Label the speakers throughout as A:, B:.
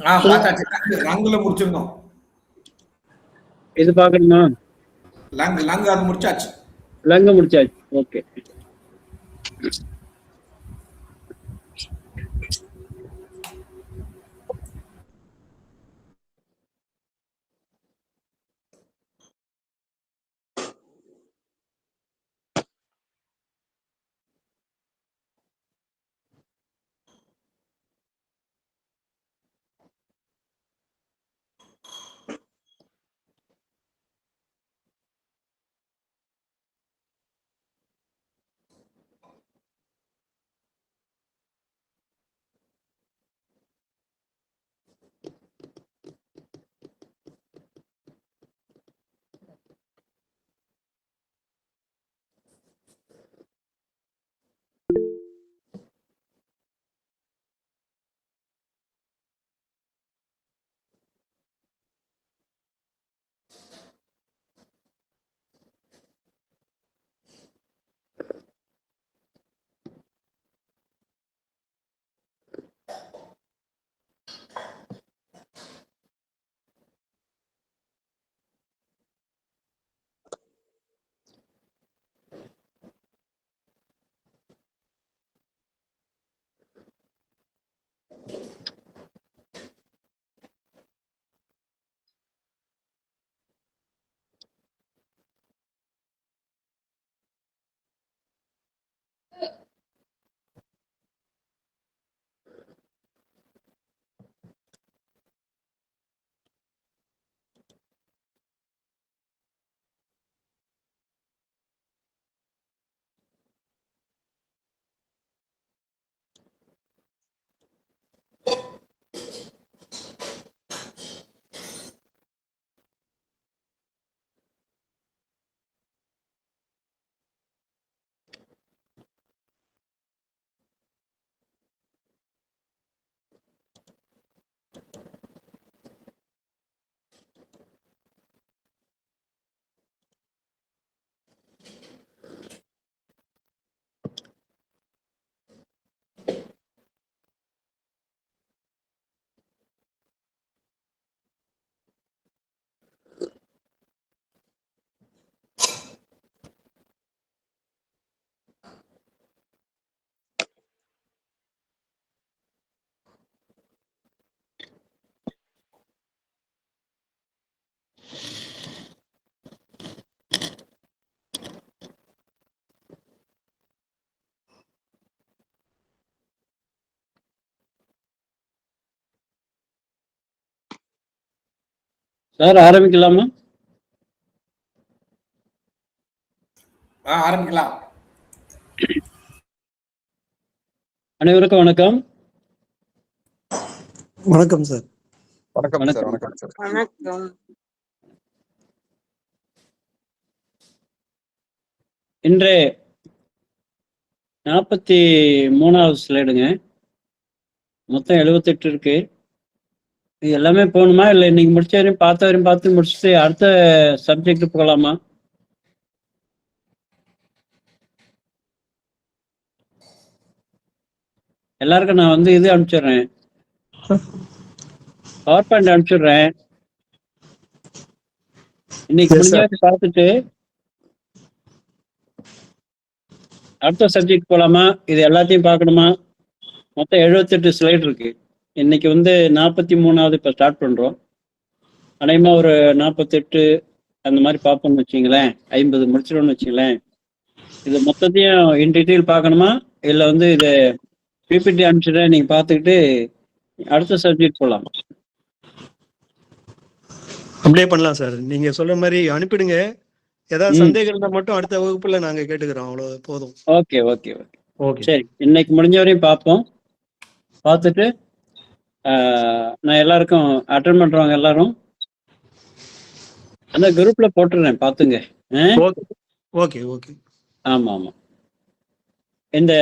A: பார்த்தாச்சு. லங்குல முடிச்சிருந்தோம்.
B: இது பார்க்கணுமா?
A: லங் அது முடிச்சாச்சு.
B: லங்க முடிச்சாச்சு. ஓகே. சார் ஆரம்பிக்கலாமா?
A: ஆரம்பிக்கலாம்.
B: அனைவருக்கும் வணக்கம்.
C: வணக்கம் சார்.
D: வணக்கம் சார். வணக்கம் சார்.
E: வணக்கம்.
B: இன்று 43வது ஸ்லைடுங்க. மொத்தம் 78 இருக்கு. இது எல்லாமே போகணுமா இல்லை இன்னைக்கு முடிச்ச வரையும் பார்த்து முடிச்சுட்டு அடுத்த சப்ஜெக்ட் போகலாமா? எல்லாருக்கும் நான் இது அனுப்பிச்சிடுறேன், பவர் பாயிண்ட் அனுப்பிச்சிடுறேன். இன்னைக்கு முடிஞ்ச பார்த்துட்டு அடுத்த சப்ஜெக்ட் போகலாமா? இது எல்லாத்தையும் பார்க்கணுமா? மொத்தம் 78 ஸ்லைடு இருக்கு. இன்னைக்கு 43வது இப்போ ஸ்டார்ட் பண்ணுறோம். அநேகமாக ஒரு 48 அந்த மாதிரி பார்ப்போம்னு வச்சிங்களேன். 50 முடிச்சிடும்னு வச்சிங்களேன். இது மொத்தத்தையும் இன் டீட்டெயில் பார்க்கணுமா இல்லை இது பிபிடி அனுப்பிச்சிடுறேன், நீங்கள் பார்த்துக்கிட்டு அடுத்த சப்ஜெக்ட் போகலாம்.
C: அப்படியே பண்ணலாம் சார். நீங்கள் சொல்கிற மாதிரி அனுப்பிடுங்க. ஏதாவது சந்தேகம் இருந்தால் மட்டும் அடுத்த வகுப்புல நாங்கள் கேட்டுக்கிறோம். அவ்வளோ போதும்.
B: ஓகே ஓகே ஓகே ஓகே சரி. இன்னைக்கு முடிஞ்ச வரையும் பார்ப்போம். பார்த்துட்டு நான் எல்லாருக்கும் அட்டன் பண்ணுறவங்க எல்லாரும் அந்த குரூப்ல போட்டுடுறேன், பார்த்துங்க.
C: Okay okay.
B: ஆமாம் ஆமாம், இந்த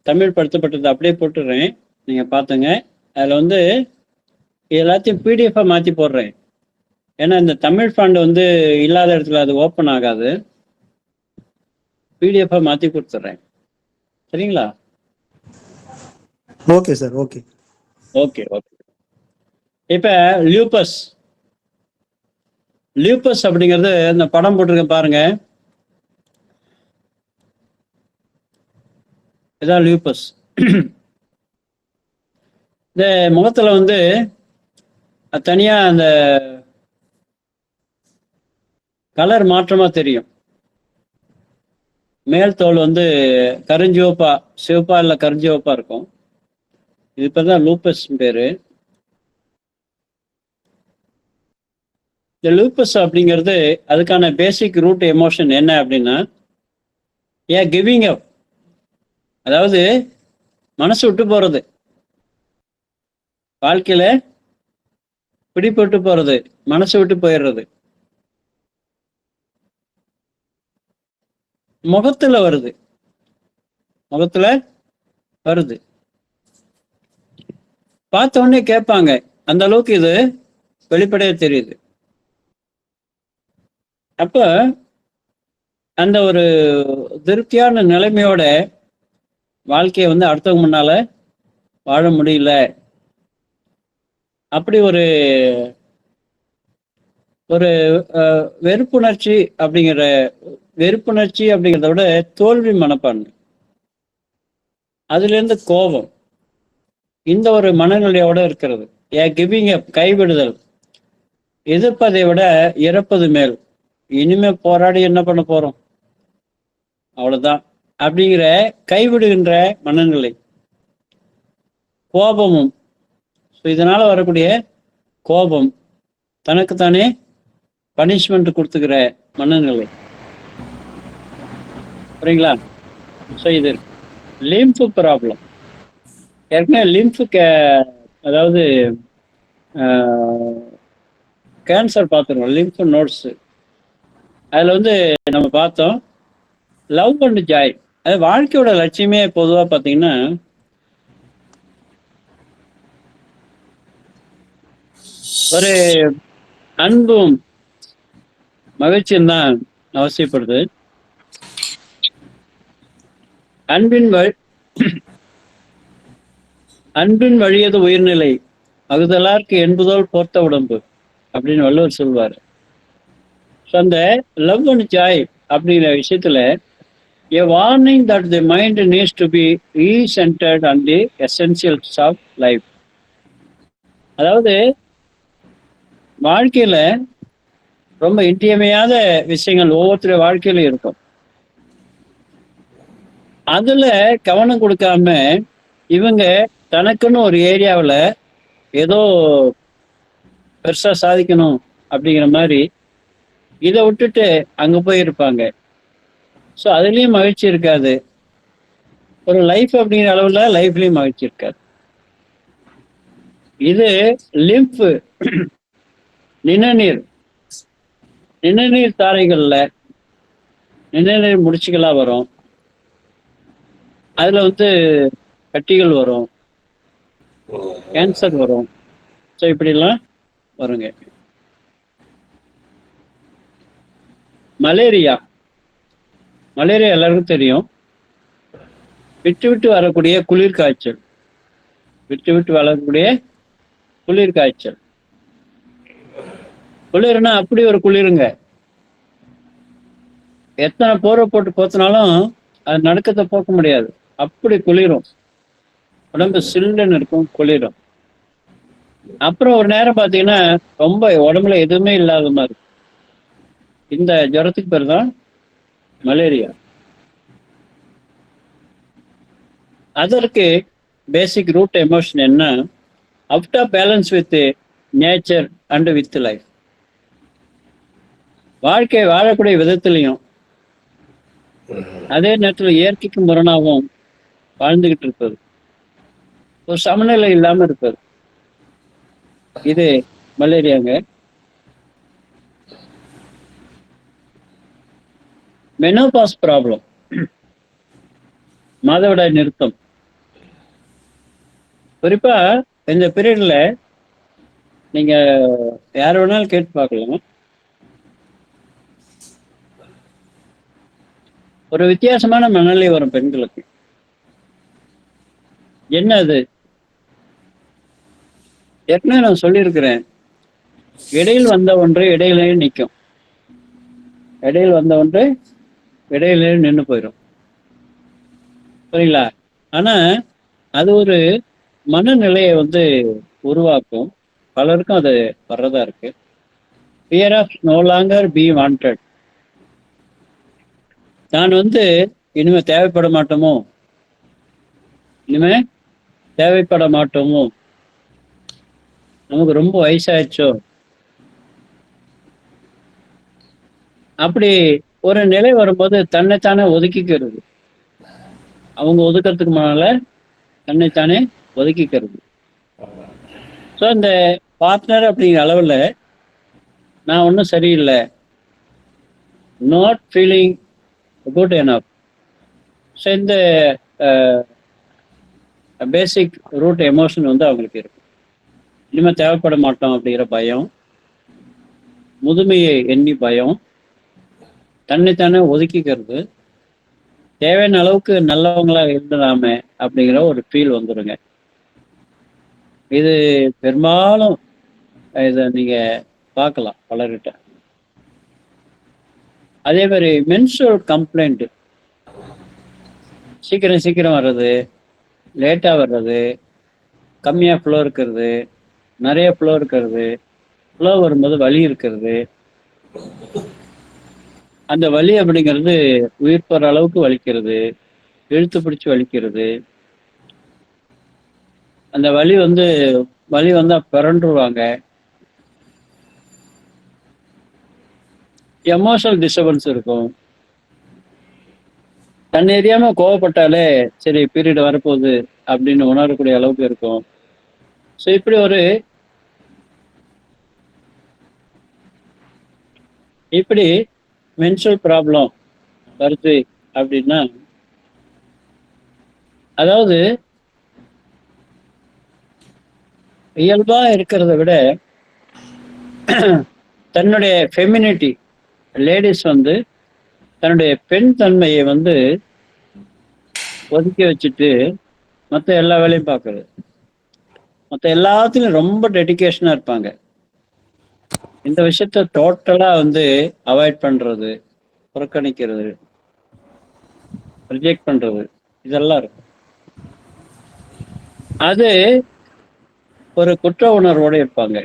B: தமிழ் படுத்தப்பட்டது அப்படியே போட்டுடுறேன், நீங்கள் பார்த்துங்க. அதில் எல்லாத்தையும் பிடிஎஃபாக மாற்றி போடுறேன். ஏன்னா இந்த தமிழ் ஃபண்ட் இல்லாத இடத்துல அது ஓப்பன் ஆகாது. பிடிஎஃபாக மாற்றி கொடுத்துட்றேன். சரிங்களா?
C: Okay sir. Okay
B: okay okay இப்ப லியூபஸ் லியூபஸ் அப்படிங்கிறது இந்த படம் போட்டிருக்கேன் பாருங்க. இதான் லியூபஸ். இந்த முகத்துல வந்து தனியா அந்த கலர் மாற்றமா தெரியும். மேல் தோல் வந்து கருஞ்சிவப்பா, சிவப்பா இல்ல கருஞ்சிவப்பா இருக்கும். இது பேர் லூப்பஸ் பேரு. இந்த லூப்பஸ் அப்படிங்கிறது அதுக்கான பேசிக் ரூட் எமோஷன் என்ன அப்படின்னா, கிவிங் அப், அதாவது மனசு விட்டு போறது, வாழ்க்கையில பிடிபட்டு போறது, மனசு விட்டு போயிடுறது. முகத்துல வருது, முகத்துல வருது. பார்த்த உடனே கேட்பாங்க, அந்த அளவுக்கு இது வெளிப்படையா தெரியுது. அப்ப அந்த ஒரு திருப்தியான நிலைமையோட வாழ்க்கையை வந்து அடுத்தவங்க முன்னால வாழ முடியல. அப்படி ஒரு ஒரு வெறுப்புணர்ச்சி அப்படிங்கிறத விட தோல்வி மனப்பான்மை, அதுல இருந்து கோபம், இந்த ஒரு மனநிலையோட இருக்கிறது. கிவிங் அப், கைவிடுதல், எதிர்ப்பதை விட இறப்பது மேல், இனிமே போராடி என்ன பண்ண போறோம், அவ்வளவுதான் அப்படிங்கிற கைவிடுகின்ற மனநிலை. கோபமும், இதனால வரக்கூடிய கோபம், தனக்குத்தானே பனிஷ்மெண்ட் கொடுத்துக்கிற மனநிலை. புரியுங்களா? ஸோ இது லிம்ஃப் ப்ராப்ளம். ஏற்கனவே லிம்ஃப் அதாவது கேன்சர் பார்த்துருவோம், லிம்ஃப் நோட்ஸ். அதில் வந்து நம்ம பார்த்தோம் லவ் அண்ட் ஜாய். அது வாழ்க்கையோட லட்சியமே பொதுவாக பார்த்தீங்கன்னா ஒரு அன்பும் மகிழ்ச்சியும் தான் அவசியப்படுது. அன்பின் வழியது உயிர்நிலை, அகுதலார்க்கு என்பதோல் போர்த்த உடம்பு அப்படின்னு வள்ளுவர் சொல்வார். ஸோ அந்த லவ் அண்ட் ஜாய் அப்படிங்கிற விஷயத்துல a warning that the mind needs to be re-centered on the essentials of life. அதாவது வாழ்க்கையில ரொம்ப இன்றியமையாத விஷயங்கள் ஒவ்வொருத்தருடைய வாழ்க்கையில இருக்கும். அதுல கவனம் கொடுக்காம இவங்க தனக்குன்னு ஒரு ஏரியாவில் ஏதோ பெருசா சாதிக்கணும் அப்படிங்கிற மாதிரி இதை விட்டுட்டு அங்க போயிருப்பாங்க. ஸோ அதுலேயும் மகிழ்ச்சி இருக்காது. ஒரு லைஃப் அப்படிங்கிற அளவுல லைஃப்லயும் மகிழ்ச்சி இருக்காது. இது லிம்ஃப், நிணநீர் தாரைகள்ல நிணநீர் முடிச்சுகளா வரும். அதுல வந்து கட்டிகள் வரும், கேன்சர் வரும். ஸோ இப்படிலாம் வருங்க. மலேரியா எல்லாருக்கும் தெரியும். விட்டு விட்டு வரக்கூடிய குளிர்காய்ச்சல், குளிர்னா அப்படி ஒரு குளிருங்க. எத்தனை போரை போட்டு போத்தினாலும் அது நடுக்கத்தை போக்க முடியாது. அப்படி குளிரும், உடம்பு சில்லுன்னு இருக்கும், குளிரும். அப்புறம் ஒரு நேரம் பார்த்தீங்கன்னா ரொம்ப உடம்புல எதுவுமே இல்லாத மாதிரி. இந்த ஜுரத்துக்கு பேர் தான் மலேரியா. அதற்கு பேசிக் ரூட் எமோஷன் என்ன? Out of balance with nature and with life. வாழ்க்கை வாழக்கூடிய விதத்திலையும் அதே நேரத்தில் இயற்கைக்கு முரணாகவும் வாழ்ந்துகிட்டு இருப்பது, ஒரு சமநிலை இல்லாம இருப்பது, இது மலேரியாங்க. மெனோபாஸ் ப்ராப்ளம், மாதவிடாய் நிறுத்தம். குறிப்பா இந்த பீரியட்ல நீங்க யார் வேணாலும் கேட்டு பார்க்கலாம், ஒரு வித்தியாசமான மனநிலை வரும் பெண்களுக்கு. என்ன அது? ஏற்கனவே நான் சொல்லியிருக்கிறேன், இடையில் வந்த ஒன்று இடையிலேயே நிற்கும், இடையில் வந்த ஒன்று இடையிலேயே நின்று போயிடும். சரிங்களா? ஆனா அது ஒரு மனநிலையை வந்து உருவாக்கும். பலருக்கும் அது வர்றதா இருக்கு. Fear of no longer be wanted. நான் வந்து இனிமே தேவைப்பட மாட்டோமோ, இனிமே தேவைப்பட மாட்டோமோ, நமக்கு ரொம்ப வயசாயிடுச்சோ, அப்படி ஒரு நிலை வரும்போது தன்னைத்தானே ஒதுக்கிக்கிறது. அவங்க ஒதுக்கிறதுக்கு முன்னால தன்னைத்தானே ஒதுக்கிக்கிறது. ஸோ இந்த பார்ட்னர் அப்படிங்கிற அளவில் நான் ஒன்றும் சரியில்லை, நாட் ஃபீலிங் குட் எனப். ஸோ இந்த பேசிக் ரூட் எமோஷன் வந்து அவங்களுக்கு இருக்கும். இனிமேல் தேவைப்பட மாட்டோம் அப்படிங்கிற பயம், முதுமையை எண்ணி பயம், தன்னைத்தானே ஒதுக்கிக்கிறது, தேவையான அளவுக்கு நல்லவங்களா இருந்ததாமே அப்படிங்கிற ஒரு ஃபீல் வந்துடுங்க. இது பெரும்பாலும் இதை நீங்க பார்க்கலாம் பலர்கிட்ட. அதே மாதிரி மென்சுரல் கம்ப்ளைண்ட், சீக்கிரம் சீக்கிரம் வர்றது, லேட்டா வர்றது, கம்மியா ஃப்ளோ இருக்கிறது, நிறைய ஃப்ளோ இருக்கிறது, ஃப்ளோ வரும்போது வலி இருக்கிறது. அந்த வலி அப்படிங்கிறது உயிர் போற அளவுக்கு வலிக்கிறது, இழுத்து பிடிச்சி வலிக்கிறது. அந்த வலி வந்தா பிறண்டுருவாங்க. எமோஷனல் டிஸ்டர்பன்ஸ் இருக்கும். தன்னை எரியாம கோவப்பட்டாலே சரி பீரியட் வரப்போகுது அப்படின்னு உணரக்கூடிய அளவுக்கு இருக்கும். ஸோ இப்படி மென்சுரல் ப்ராப்ளம் வருது அப்படின்னா, அதாவது இயல்பா இருக்கிறத விட தன்னுடைய ஃபெமினிட்டி, லேடிஸ் வந்து தன்னுடைய பெண் தன்மையை வந்து ஒதுக்கி வச்சுட்டு மற்ற எல்லா வேலையும் பார்க்கறது, மற்ற எல்லாத்துலையும் ரொம்ப டெடிகேஷனா இருப்பாங்க. இந்த விஷயத்த டோட்டலா வந்து அவாய்ட் பண்றது, புறக்கணிக்கிறது, ரிஜெக்ட் பண்றது, இதெல்லாம் இருக்கும். அது ஒரு குற்ற உணர்வோட இருப்பாங்க.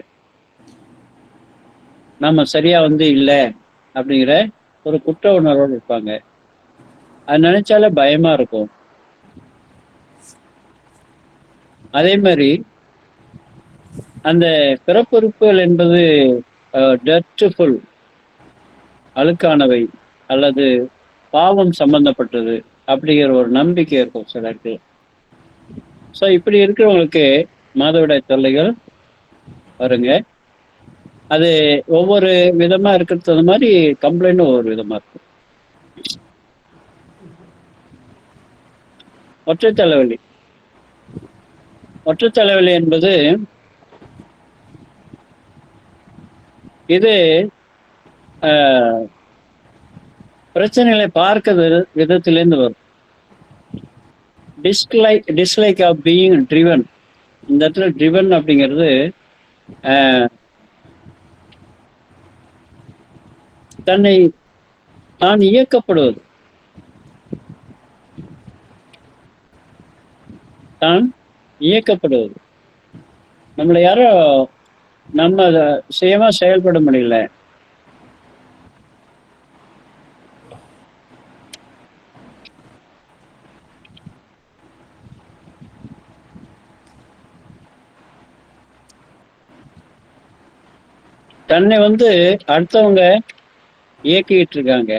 B: நம்ம சரியா வந்து இல்லை அப்படிங்கிற ஒரு குற்ற உணர்வோடு இருப்பாங்க. அது நினைச்சாலே பயமா இருக்கும். அதே மாதிரி அந்த பிறப்புறுப்புகள் என்பது டர்ட்ஃபுல், அழுக்கானவை அல்லது பாவம் சம்பந்தப்பட்டது அப்படிங்கிற ஒரு நம்பிக்கை இருக்கும் சிலருக்கு. ஸோ இப்படி இருக்கிறவங்களுக்கு மாதவிடாய் தொல்லைகள் வருங்க. அது ஒவ்வொரு விதமா இருக்கிறது தகுந்த மாதிரி கம்ப்ளைண்டும் ஒவ்வொரு விதமா இருக்கும். ஒற்றை தலைவலி, ஒற்றை தலைவலி என்பது இது பிரச்சனைகளை பார்க்க விதத்திலேருந்து வரும். Dislike of being driven. இந்த இடத்துல ட்ரிவன் அப்படிங்கிறது தான் இயக்கப்படுவது, தான் இயக்கப்படுவது. நம்மளை யாரோ நம்ம சுயமா செயல்பட முடியல, தன்னை வந்து அடுத்தவங்க இயக்கிட்டு இருக்காங்க,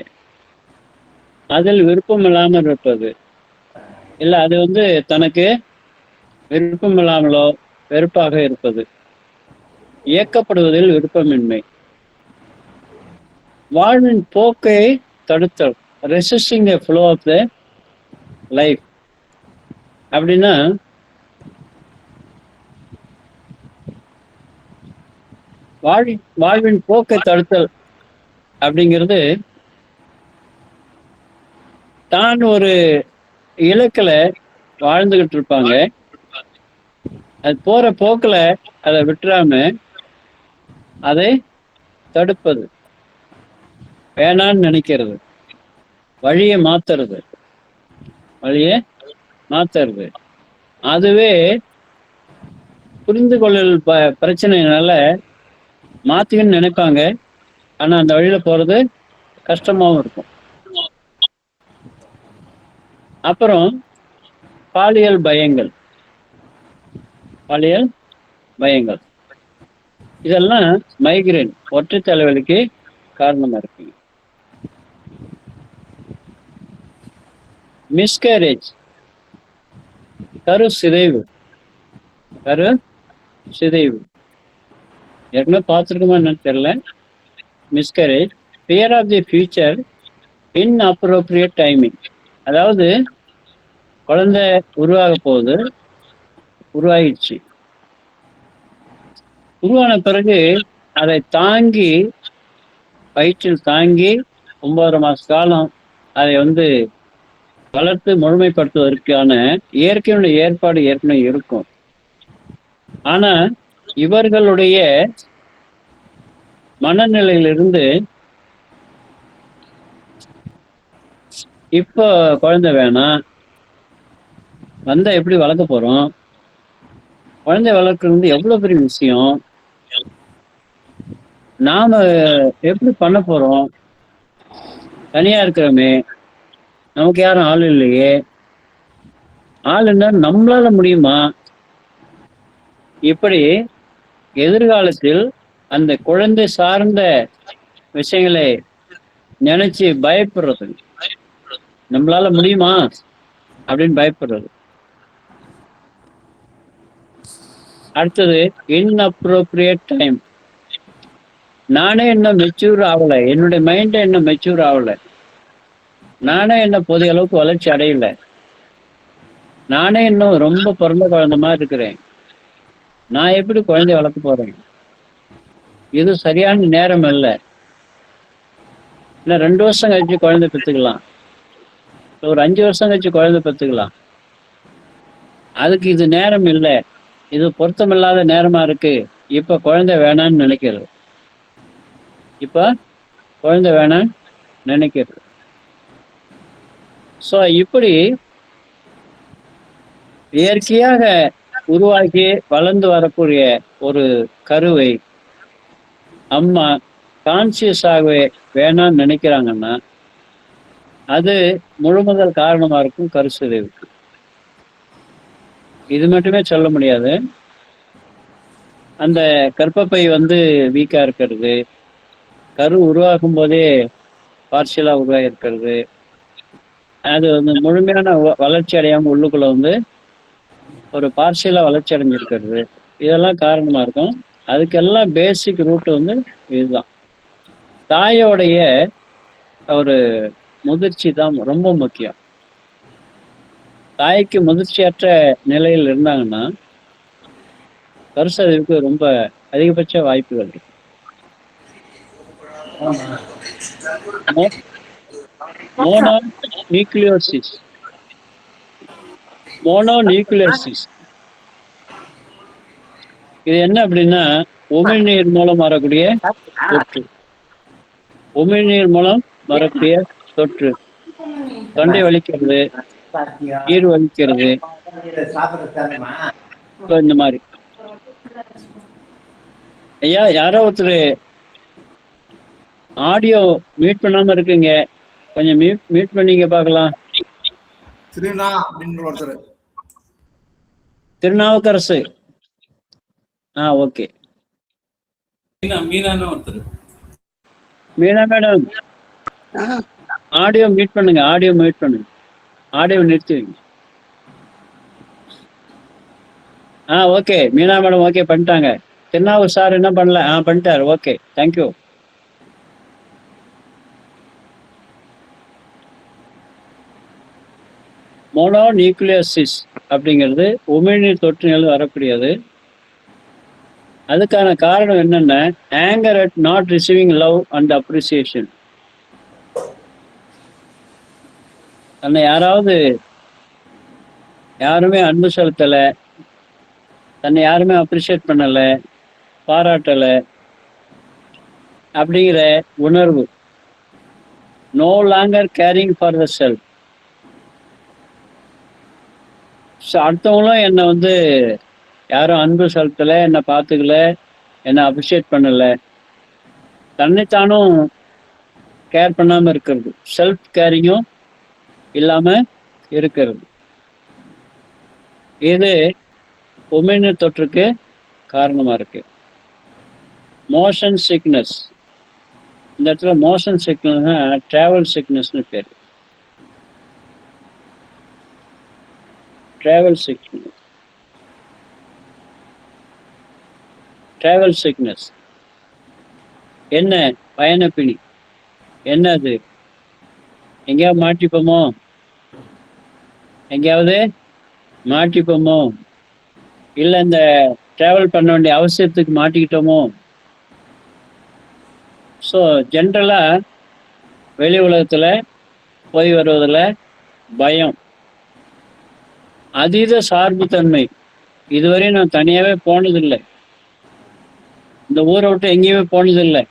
B: அதில் விருப்பம் இல்லாமல் இருப்பது, இல்லை அது வந்து தனக்கு விருப்பம் இல்லாமலோ வெறுப்பாக இருப்பது, இயக்கப்படுவதில் விருப்பமின்மை, வாழ்வின் போக்கை தடுத்தல், resisting the flow of the life. அப்படின்னா வாழ்வின் போக்கை தடுத்தல் அப்படிங்கிறது தான் ஒரு இலக்கில் வாழ்ந்துகிட்டு இருப்பாங்க. அது போற போக்குல அதை விட்டுறாம அதை தடுப்பது, வேணான்னு நினைக்கிறது, வழியை மாத்துறது, அதுவே புரிந்து கொள்ளல் பிரச்சனைனால மாத்தின்னு நினைப்பாங்க. ஆனா அந்த வழியில போறது கஷ்டமாவும் இருக்கும். அப்புறம் பாலியல் பயங்கள் இதெல்லாம் மைக்ரேன், ஒற்றை தலைவலிக்கு காரணமா இருக்கு. மிஸ்கேரேஜ், கரு சிதைவு ஏற்கனவே பார்த்துருக்குமா என்னன்னு தெரியல. Miscarriage, fear of the future, inappropriate timing. அதாவது குழந்தை உருவாகிடுச்சு, உருவான பிறகு அதை வயிற்றில் தாங்கி 9 மாச காலம் அதை வளர்த்து முழுமைப்படுத்துவதற்கான இயற்கையினுடைய ஏற்பாடு ஏற்கனவே இருக்கும். ஆனா இவர்களுடைய மனநிலையிலிருந்து இப்போ குழந்தை வேணாம், வந்தா எப்படி வளர்க்க போறோம், குழந்தை வளர்க்கறது எவ்வளவு பெரிய விஷயம், நாம எப்படி பண்ண போறோம், தனியா இருக்கிறோமே, நமக்கு யாரும் ஆள் இல்லையே, ஆள் என்ன நம்மளால முடியுமா, இப்படி எதிர்காலத்தில் அந்த குழந்தை சார்ந்த விஷயங்களை நினைச்சு பயப்படுறது, நம்மளால முடியுமா அப்படின்னு பயப்படுறது. அடுத்தது இன்அப்ரோப்ரியேட் டைம். நானே இன்னும் மெச்சூர் ஆகலை, என்னுடைய மைண்டை இன்னும் மெச்சூர் ஆகலை, நானே இன்னும் போதிய அளவுக்கு வளர்ச்சி அடையலை, நானே இன்னும் ரொம்ப பிறந்த குழந்தை மாதிரி இருக்கிறேன், நான் எப்படி குழந்தைய வளர்க்க போறேன், இது சரியான நேரம் இல்லை, இன்னும் 2 வருஷம் கழிச்சு குழந்தை பெற்றுக்கலாம், ஒரு 5 வருஷம் கழிச்சு குழந்தை பெற்றுக்கலாம், அதுக்கு இது நேரம் இல்லை, இது பொருத்தமில்லாத நேரமா இருக்கு, இப்ப குழந்தை வேணான்னு நினைக்கிறது. ஸோ இப்படி இயற்கையாக உருவாக்கி வளர்ந்து வரக்கூடிய ஒரு கருவை அம்மா கான்சியஸாகவே வேணான்னு நினைக்கிறாங்கன்னா அது முழுமுதல் காரணமா இருக்கும் கருச்சிதைவுக்கு. இது மட்டுமே சொல்ல முடியாது. அந்த கர்ப்பப்பை வீக்கா இருக்கிறது, கரு உருவாக்கும் போதே பார்ஷியலா உருவாகி இருக்கிறது, அது முழுமையான வளர்ச்சி அடையாம உள்ளுக்குள்ள ஒரு பார்ஷியலா வளர்ச்சி அடைஞ்சிருக்கிறது, இதெல்லாம் காரணமா இருக்கும். அதுக்கெல்லாம் பேசிக் ரூட் இதுதான். தாயோடைய ஒரு முதிர்ச்சி தான் ரொம்ப முக்கியம். தாய்க்கு முதிர்ச்சியற்ற நிலையில் இருந்தாங்கன்னா கருச்சிதைவுக்கு ரொம்ப அதிகபட்ச வாய்ப்புகள் இருக்கு. மோனோநியூக்ளியோசிஸ் இது என்ன அப்படின்னா உமிழ்நீர் மூலம் வரக்கூடிய தொற்று, தொண்டை வலிக்கிறது, நீர் வலிக்கிறது, இந்த மாதிரி. ஐயா, யாரோ ஒருத்தர் ஆடியோ மியூட் பண்ணாம இருக்குங்க, கொஞ்சம் மியூட் பண்ணீங்க பார்க்கலாம். Thirunavukkarasu. Okay. Meena madam, audio mute பண்ணுங்க, ஆடியோ நிறுத்தி வைங்க. ஓகே மீனா மேடம் ஓகே பண்ணிட்டாங்க. திருநாவுக்கர் சார் என்ன பண்ணல? பண்ணிட்டாரு. Okay, thank you. மோனோநியூக்ளியோசிஸ் அப்படிங்கிறது உமிழ்நீர் தொற்றுகள் வரக்கூடியது. அதுக்கான காரணம் என்னன்னா anger at not receiving love and appreciation. யாருமே அன்பு செலுத்தலை, தன்னை யாருமே அப்ரிஷியேட் பண்ணல, பாராட்டல அப்படிங்கிற உணர்வு. No longer caring for the self. So அடுத்தவங்களும் என்னை வந்து யாரும் அன்பு செலுத்தலை, என்னை பார்த்துக்கல, என்னை அப்ரிஷியேட் பண்ணலை, தன்னைத்தானும் கேர் பண்ணாமல் இருக்கிறது, செல்ஃப் கேரிங்கும் இல்லாமல் இருக்கிறது. இது உமிழ்நீர் தொற்றுக்கு காரணமாக இருக்கு. மோஷன் சிக்னஸ், இந்த இடத்துல மோஷன் சிக்னஸ்னா டிராவல் சிக்னஸ்னு பேர். டிராவல் சிக்னஸ், டிராவல் சிக்னஸ் என்ன? பயணப்பிணி. என்ன அது? எங்கேயாவது மாட்டிப்போமோ, எங்கேயாவது மாட்டிப்போமோ, இல்லை இந்த டிராவல் பண்ண வேண்டிய அவசியத்துக்கு மாட்டிக்கிட்டோமோ. ஸோ ஜென்ரலாக வெளி உலகத்தில் போய் வருவதில் பயம், அதீத சார்புத்தன்மை. இதுவரையும் நான் தனியாகவே போனதில்லை, இந்த ஊரை விட்டு எங்கேயுமே போனதில்லை.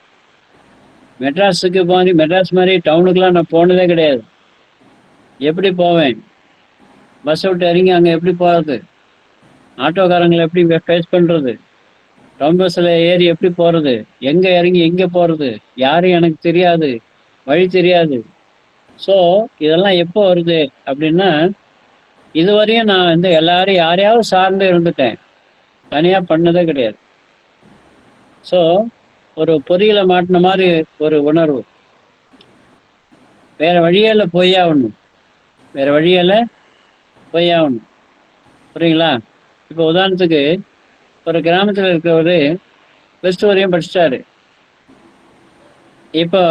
B: மெட்ராஸுக்கு மெட்ராஸ் மாதிரி டவுனுக்கெலாம் நான் போனதே கிடையாது. எப்படி போவேன்? பஸ்ஸை விட்டு இறங்கி அங்கே எப்படி போகிறது? ஆட்டோக்காரங்களை எப்படி ஃபேஸ் பண்ணுறது? டவுன் பஸ்ஸில் ஏறி எப்படி போகிறது? எங்கே இறங்கி எங்கே போகிறது? யாரும் எனக்கு தெரியாது, வழி தெரியாது. ஸோ இதெல்லாம் எப்போ வருது அப்படின்னா, இதுவரையும் நான் வந்து எல்லாரும் யாரையாவது சார்ந்து இருந்துட்டேன், தனியாக பண்ணதே கிடையாது. ஸோ ஒரு பொறியில மாட்டின மாதிரி ஒரு உணர்வு. வேற வழியால போயாகணும், வேற வழியால போயாகணும். புரியுங்களா? இப்போ உதாரணத்துக்கு ஒரு கிராமத்தில் இருக்கிறவர் +2 வரையும் படிச்சிட்டாரு. இப்போ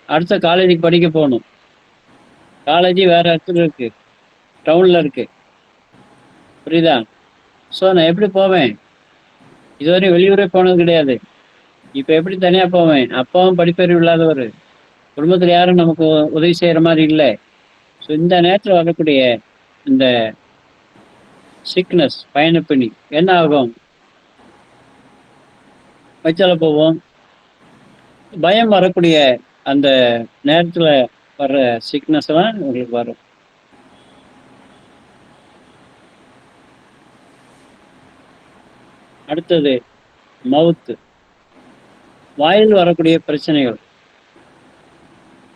B: அடுத்த காலேஜுக்கு படிக்க போகணும். காலேஜ் வேற இடத்துல இருக்கு, டவுன்ல இருக்கு. புரியுதா? ஸோ நான் எப்படி போவேன்? இதுவரையும் வெளியூரே போனது கிடையாது. இப்போ எப்படி தனியாக போவேன்? அப்பாவும் படிப்பறிவு இல்லாதவர், குடும்பத்தில் யாரும் நமக்கு உதவி செய்கிற மாதிரி இல்லை. ஸோ இந்த நேரத்தில் வரக்கூடிய இந்த சிக்னஸ், பயணப்பிணி என்ன ஆகும்? வச்சால போவோம். பயம் வரக்கூடிய அந்த நேரத்தில் வர்ற சிக்னஸ் எல்லாம் உங்களுக்கு வரும். அடுத்தது மவுத்து, வாயில் வரக்கூடிய பிரச்சனைகள்.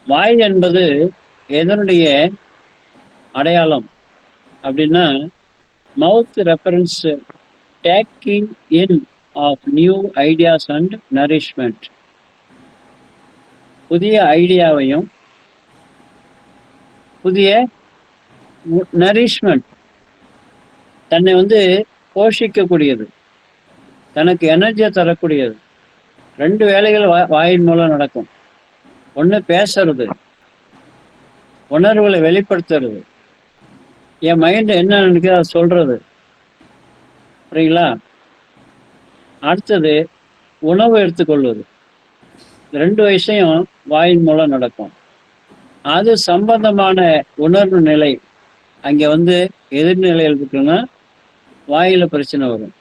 B: வாய் என்பது எதனுடைய அடையாளம் அப்படின்னா, mouth reference taking in of new ideas and nourishment. புதிய ஐடியாவையும் புதிய நரிஷ்மெண்ட், தன்னை வந்து போஷிக்கக்கூடியது, தனக்கு எனர்ஜியை தரக்கூடியது. 2 வேலைகள் வாயின் மூலம் நடக்கும். ஒன்று பேசுறது, உணர்வுகளை வெளிப்படுத்துறது, என் மைண்ட் என்ன நினைக்குது அதை சொல்றது. சரிங்களா? அடுத்தது உணவு எடுத்துக்கொள்வது. 2 விஷயம் வாயின் மூலம் நடக்கும். அது சம்பந்தமான உணர்வு நிலை அங்கே வந்து எதிர்நிலையில் இருக்குன்னா வாயில பிரச்சனை வரும்.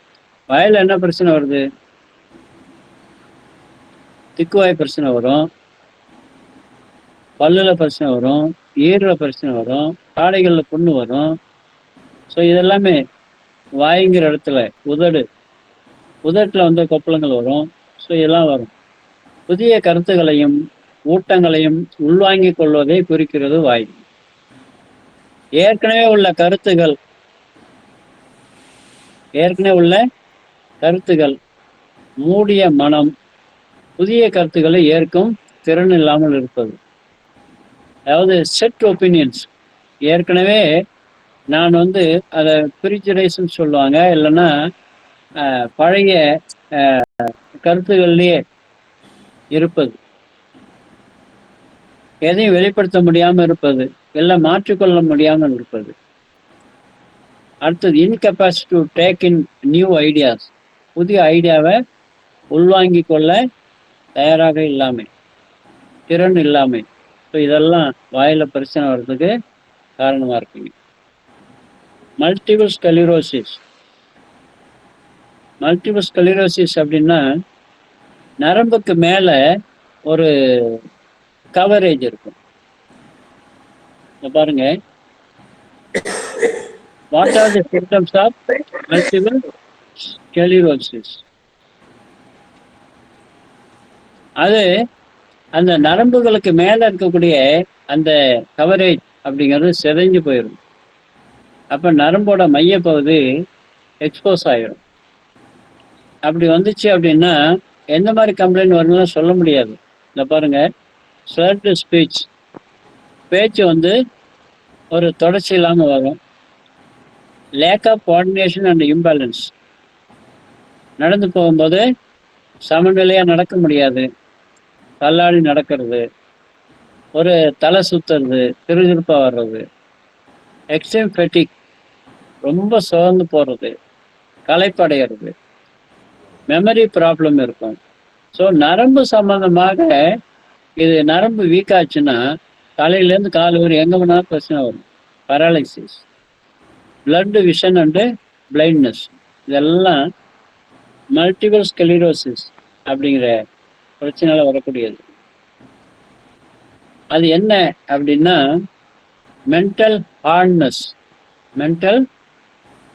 B: வாயில என்ன பிரச்சனை வருது? திக்குவாய் பிரச்சனை வரும், பல்லுல பிரச்சனை வரும், ஈரல பிரச்சனை வரும், காடைகளில் புண்ணு வரும். ஸோ இதெல்லாமே வாய்ங்கிற இடத்துல உதட்டில் வந்து கொப்பளங்கள் வரும். ஸோ இதெல்லாம் வரும். புதிய கருத்துக்களையும் ஊட்டங்களையும் உள்வாங்கிக் கொள்வதை குறிக்கிறது வாய். ஏற்கனவே உள்ள கருத்துகள் மூடிய மனம் புதிய கருத்துக்களை ஏற்கும் திறன் இல்லாமல் இருப்பது. அதாவது செட் ஒப்பீனியன்ஸ். ஏற்கனவே நான் வந்து அதை பிரிச்சுரைஸ்ன்னு சொல்லுவாங்க, இல்லைன்னா பழைய கருத்துக்கள்லேயே இருப்பது, எதையும் வெளிப்படுத்த முடியாமல் இருப்பது, எல்லாம் மாற்றிக்கொள்ள முடியாமல் இருப்பது. அடுத்தது incapacity to take in new ideas. புதிய ஐடியாவை உள்வாங்கி கொள்ள தயாராக இல்லாமை, திறன் இல்லாமை. ஸோ இதெல்லாம் வாயில பிரச்சனை வர்றதுக்கு காரணமாக இருக்குங்க. மல்டிபிள் ஸ்கெலிரோசிஸ், மல்டிபிள் ஸ்க்ளரோசிஸ் அப்படின்னா நரம்புக்கு மேல ஒரு கவரேஜ் இருக்கும். பாருங்க, what are the symptoms of multiple sclerosis? அது அந்த நரம்புகளுக்கு மேல இருக்கக்கூடிய அந்த கவரேஜ் அப்படிங்கிறது சிதைஞ்சு போயிடும். அப்ப நரம்போட மையப்பகுதி எக்ஸ்போஸ் ஆயிடும். அப்படி வந்துச்சு அப்படின்னா எந்த மாதிரி கம்ப்ளைண்ட் வரும்னு சொல்ல முடியாது. இந்த பாருங்க, ஸ்லர்ட் ஸ்பீச், பேச்சு வந்து ஒரு தொடர்ச்சி இல்லாமல் வரும். Lack of coordination and imbalance, நடந்து போகும்போது சமநிலையாக நடக்க முடியாது, தள்ளாடி நடக்கிறது, ஒரு தலை சுத்துறது, திருதிருப்பாக வர்றது, எக்ஸ்ட்ரீம் ஃபெட்டிக், ரொம்ப சோர்ந்து போகிறது, களைப்படைகிறது, மெமரி ப்ராப்ளம் இருக்கும். ஸோ நரம்பு சம்பந்தமாக இது நரம்பு வீக் ஆச்சுன்னா தலையிலேருந்து கால் வரும் எங்கே வேணாலும் பிரச்சனை வரும். Paralysis, blood vision and blindness, இதெல்லாம் மல்டிபிள் ஸ்க்ளரோசிஸ் அப்படிங்கிற பிரச்சனையால வரக்கூடியது. அது என்ன அப்படின்னா மென்டல் ஹார்ட்னஸ். மென்டல்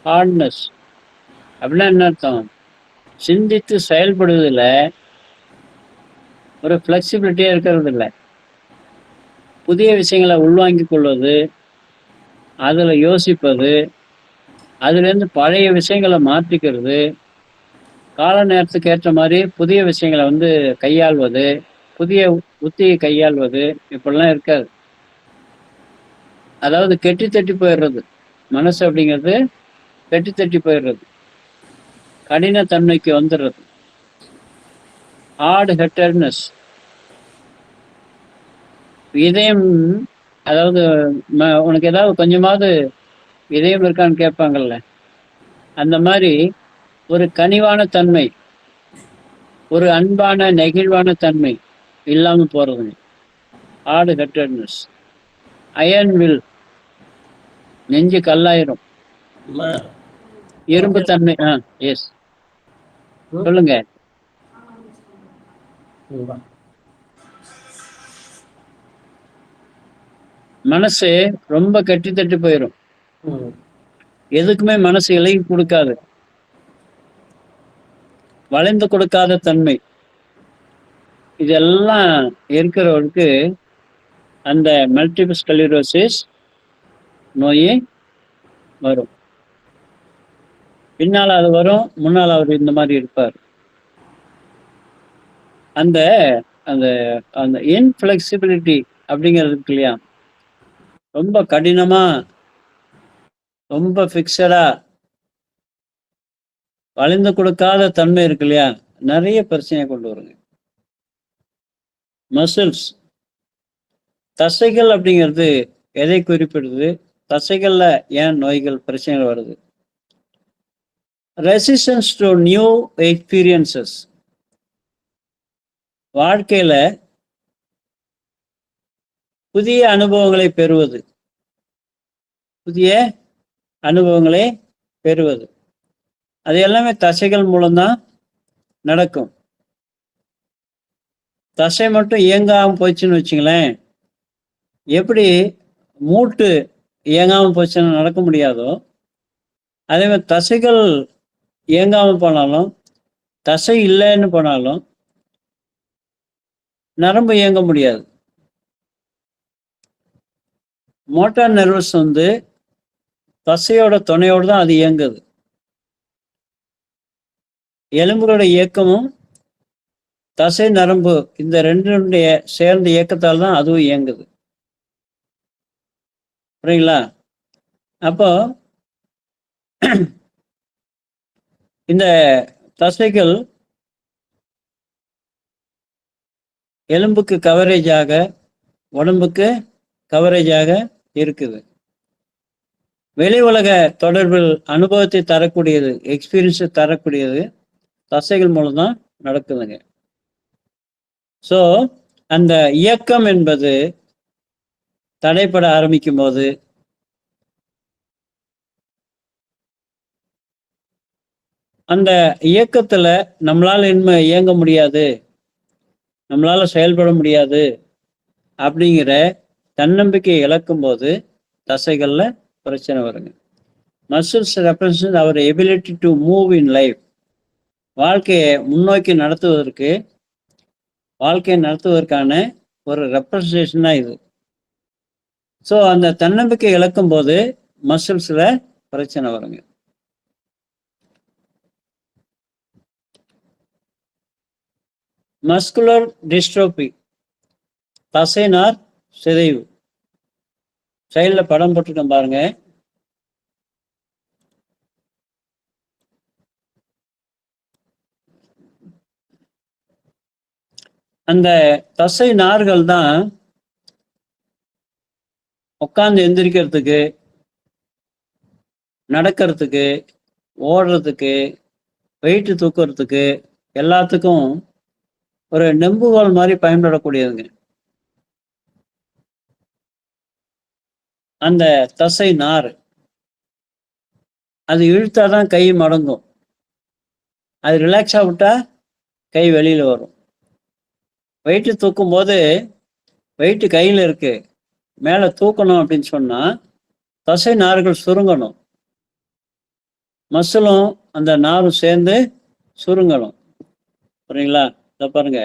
B: ஹார்ட்னஸ் அப்படின்னா என்ன அர்த்தம்? சிந்தித்து செயல்படுவதில் ஒரு ஃப்ளெக்சிபிலிட்டியாக இருக்கிறது இல்லை. புதிய விஷயங்களை உள்வாங்கிக் கொள்வது, அதில் யோசிப்பது, அதுலேருந்து பழைய விஷயங்களை மாற்றிக்கிறது, கால நேரத்துக்கு ஏற்ற மாதிரி புதிய விஷயங்களை வந்து கையாள்வது, புதிய உத்தியை கையாள்வது, இப்படிலாம் இருக்காது. அதாவது கெட்டி தட்டி போயிடுறது மனசு அப்படிங்கிறது, கெட்டி தட்டி போயிடுறது, கடினத்தன்மைக்கு வந்துடுறது, ஹார்ட் ஹெட்டட்னஸ். இதயம், அதாவது உனக்கு ஏதாவது கொஞ்சமாவது இதயம் இருக்கான்னு கேட்பாங்கல்ல, அந்த மாதிரி ஒரு கனிவான தன்மை, ஒரு அன்பான நெகிழ்வான தன்மை இல்லாமல் போறது, ஹார்ட் ஹெட்டட்னஸ். அயர்ன் வில், நெஞ்சு கல்லாயிரும். இரும்பு தன்மை. எஸ், சொல்லுங்க. மனசு ரொம்ப கட்டி தட்டி போயிடும். எதுக்குமே மனசு இலகி கொடுக்காது, வளைந்து கொடுக்காத தன்மை. இதெல்லாம் இருக்கிறவருக்கு அந்த மல்டிபிள் ஸ்க்ளரோசிஸ் நோய் வரும். பின்னால் அது வரும், முன்னால் அவர் இந்த மாதிரி இருப்பார். அந்த அந்த அந்த இன்ஃப்ளெக்சிபிலிட்டி அப்படிங்கிறது இருக்கு இல்லையா, ரொம்ப கடினமா, ரொம்ப ஃபிக்ஸடா, வளைந்து கொடுக்காத தன்மை இருக்கு இல்லையா, நிறைய பிரச்சனையை கொண்டு வருங்க. மசில்ஸ், தசைகள் அப்படிங்கிறது எதை குறிப்பிடுது? தசைகள்ல ஏன் நோய்கள் பிரச்சனைகள் வருது? ரெசிஸ்டன்ஸ் டு நியூ எக்ஸ்பீரியன்சஸ், வாழ்க்கையில புதிய அனுபவங்களை பெறுவது, புதிய அனுபவங்களை பெறுவது, அது எல்லாமே தசைகள் மூலம்தான் நடக்கும். தசை மட்டும் இயங்காம போச்சுன்னு வச்சுங்களேன், எப்படி மூட்டு இயங்காம போச்சுன்னு நடக்க முடியாதோ, அதே மாதிரி தசைகள் இயங்காம போனாலும், தசை இல்லைன்னு போனாலும் நரம்பு இயங்க முடியாது. மோட்டார் நர்வஸ் வந்து தசையோட துணையோடு தான் அது இயங்குது. எலும்புகளோட இயக்கமும் தசை நரம்பு இந்த ரெண்டுடைய சேர்ந்த இயக்கத்தால் தான் அதுவும் இயங்குது. புரியுங்களா? அப்போ இந்த தசைகள் எலும்புக்கு கவரேஜாக, உடம்புக்கு கவரேஜாக இருக்குது. வெளி உலக தொடர்பில் அனுபவத்தை தரக்கூடியது, எக்ஸ்பீரியன்ஸை தரக்கூடியது தசைகள் மூலம்தான் நடக்குதுங்க. ஸோ அந்த இயக்கம் என்பது தடைப்பட ஆரம்பிக்கும் போது அந்த இயக்கத்துல நம்மளால இனிமே இயங்க முடியாது, நம்மளால செயல்பட முடியாது அப்படிங்கிற தன்னம்பிக்கை இழக்கும் போது தசைகள்ல பிரச்சனை வருங்க. Muscles represent our ability to move in life. வாழ்க்கையை முன்னோக்கி நடத்துவதற்கான ஒரு ரெப்ரசன்டேஷன் தான் இது. ஸோ அந்த தன்னம்பிக்கை இழக்கும் போது மசில்ஸ்ல பிரச்சனை வருங்க. மஸ்குலர் டிஸ்ட்ரோபி, தசைநார் சிதைவு. சைட்ல படம் போட்டிருக்கேன் பாருங்க. அந்த தசை நார்கள் தான் உட்காந்து எந்திரிக்கிறதுக்கு, நடக்கிறதுக்கு, ஓடுறதுக்கு, வெயிட்டு தூக்குறதுக்கு எல்லாத்துக்கும் ஒரு நெம்புகோல் மாதிரி பயன்படக்கூடியதுங்க. அந்த தசை நார் அது இழுத்தாதான் கை மடங்கும், அது ரிலாக்ஸா விட்டா கை வெளியில வரும். வெயிட்டு தூக்கும் போது வெயிட்டு கையில இருக்கு, மேல தூக்கணும் அப்படின்னு சொன்னா தசை நார்கள் சுருங்கணும், மசிலும் அந்த நாரும் சேர்ந்து சுருங்கணும். புரியுங்களா? இதை பாருங்க,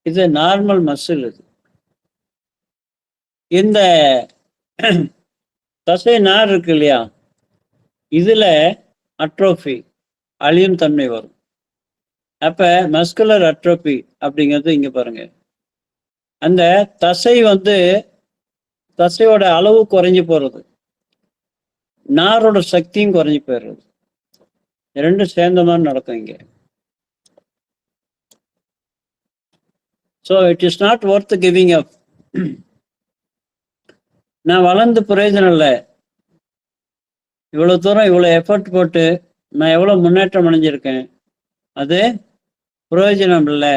B: இது நார்மல் மசில். இது இந்த தசை நார் இருக்கு இல்லையா, இதுல அட்ரோஃபி, அழியும் தன்மை வரும். அப்ப மஸ்குலர் அட்ரோபி அப்படிங்கிறது இங்க பாருங்க, அந்த தசையோட அளவு குறைஞ்சி போறது, நாரோட சக்தியும் குறைஞ்சி போயிடுறது, ரெண்டும் சேர்ந்த மாதிரி நடக்கும் இங்க. So it is not worth giving up. நான் வளர்ந்து பிரயோஜனம் இல்லை, இவ்வளவு தூரம் இவ்வளவு எஃபர்ட் போட்டு நான் எவ்வளவு முன்னேற்றம் அடைஞ்சிருக்கேன், அது பிரயோஜனம் இல்லை,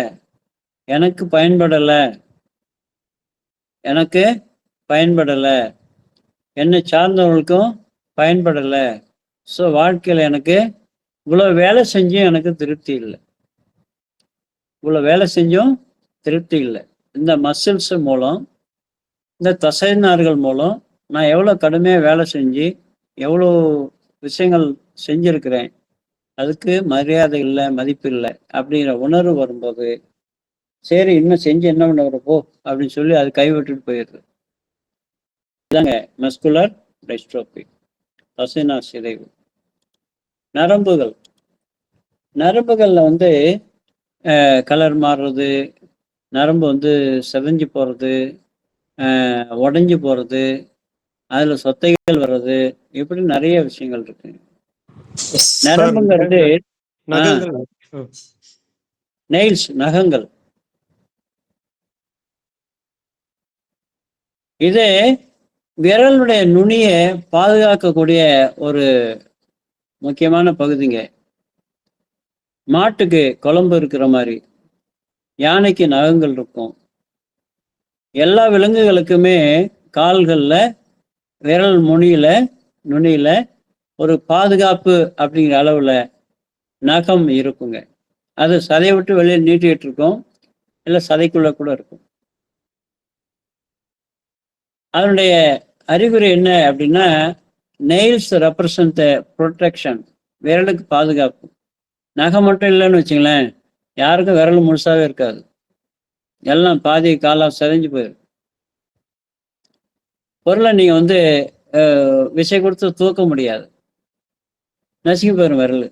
B: எனக்கு பயன்படலை, என்னை சார்ந்தவர்களுக்கும் பயன்படலை. ஸோ வாழ்க்கையில் எனக்கு இவ்வளோ வேலை செஞ்சும் எனக்கு திருப்தி இல்லை, இந்த மசில்ஸ் மூலம், இந்த தசைநார்கள் மூலம் நான் எவ்வளோ கடுமையாக வேலை செஞ்சு எவ்வளோ விஷயங்கள் செஞ்சிருக்கிறேன், அதுக்கு மரியாதை இல்லை, மதிப்பு இல்லை அப்படிங்கிற உணர்வு வரும்போது சரி இன்னும் செஞ்சு என்ன பண்ண வரப்போ அப்படின்னு சொல்லி அது கைவிட்டுட்டு போயிடுது. இதாங்க மஸ்குலர் டிஸ்ட்ரோபி, தசைநார் சிதைவு. நரம்புகள்ல கலர் மாறுறது, நரம்பு செதஞ்சு போறது, உடஞ்சி போறது, அதுல சொத்தைகள் வர்றது, இப்படி நிறைய விஷயங்கள் இருக்கு. நரம்புங்கிறது நெயில்ஸ், நகங்கள். இது விரலுடைய நுனியை பாதுகாக்கக்கூடிய ஒரு முக்கியமான பகுதிங்க. மாட்டுக்கு குழம்பு இருக்கிற மாதிரி யானைக்கு நகங்கள் இருக்கும். எல்லா விலங்குகளுக்குமே கால்கள்ல, விரல் நுனியில ஒரு பாதுகாப்பு அப்படிங்கிற அளவுல நகம் இருக்குங்க. அது சதையை விட்டு வெளியே நீட்டிட்டு இருக்கும், இல்லை சதைக்குள்ள கூட இருக்கும். அதனுடைய அறிகுறி என்ன அப்படின்னா, நெயில்ஸ் ரெப்ரசன்ட் ப்ரொடெக்ஷன், விரலுக்கு பாதுகாப்பு. நகை மட்டும் இல்லைன்னு வச்சுங்களேன், யாருக்கும் விரல் முழுசாவே இருக்காது, எல்லாம் பாதி காலாக செதஞ்சு போயிடும். பொருளை நீங்க விசை கொடுத்து தூக்க முடியாது, நசுங்கி போயிடும் விரல்.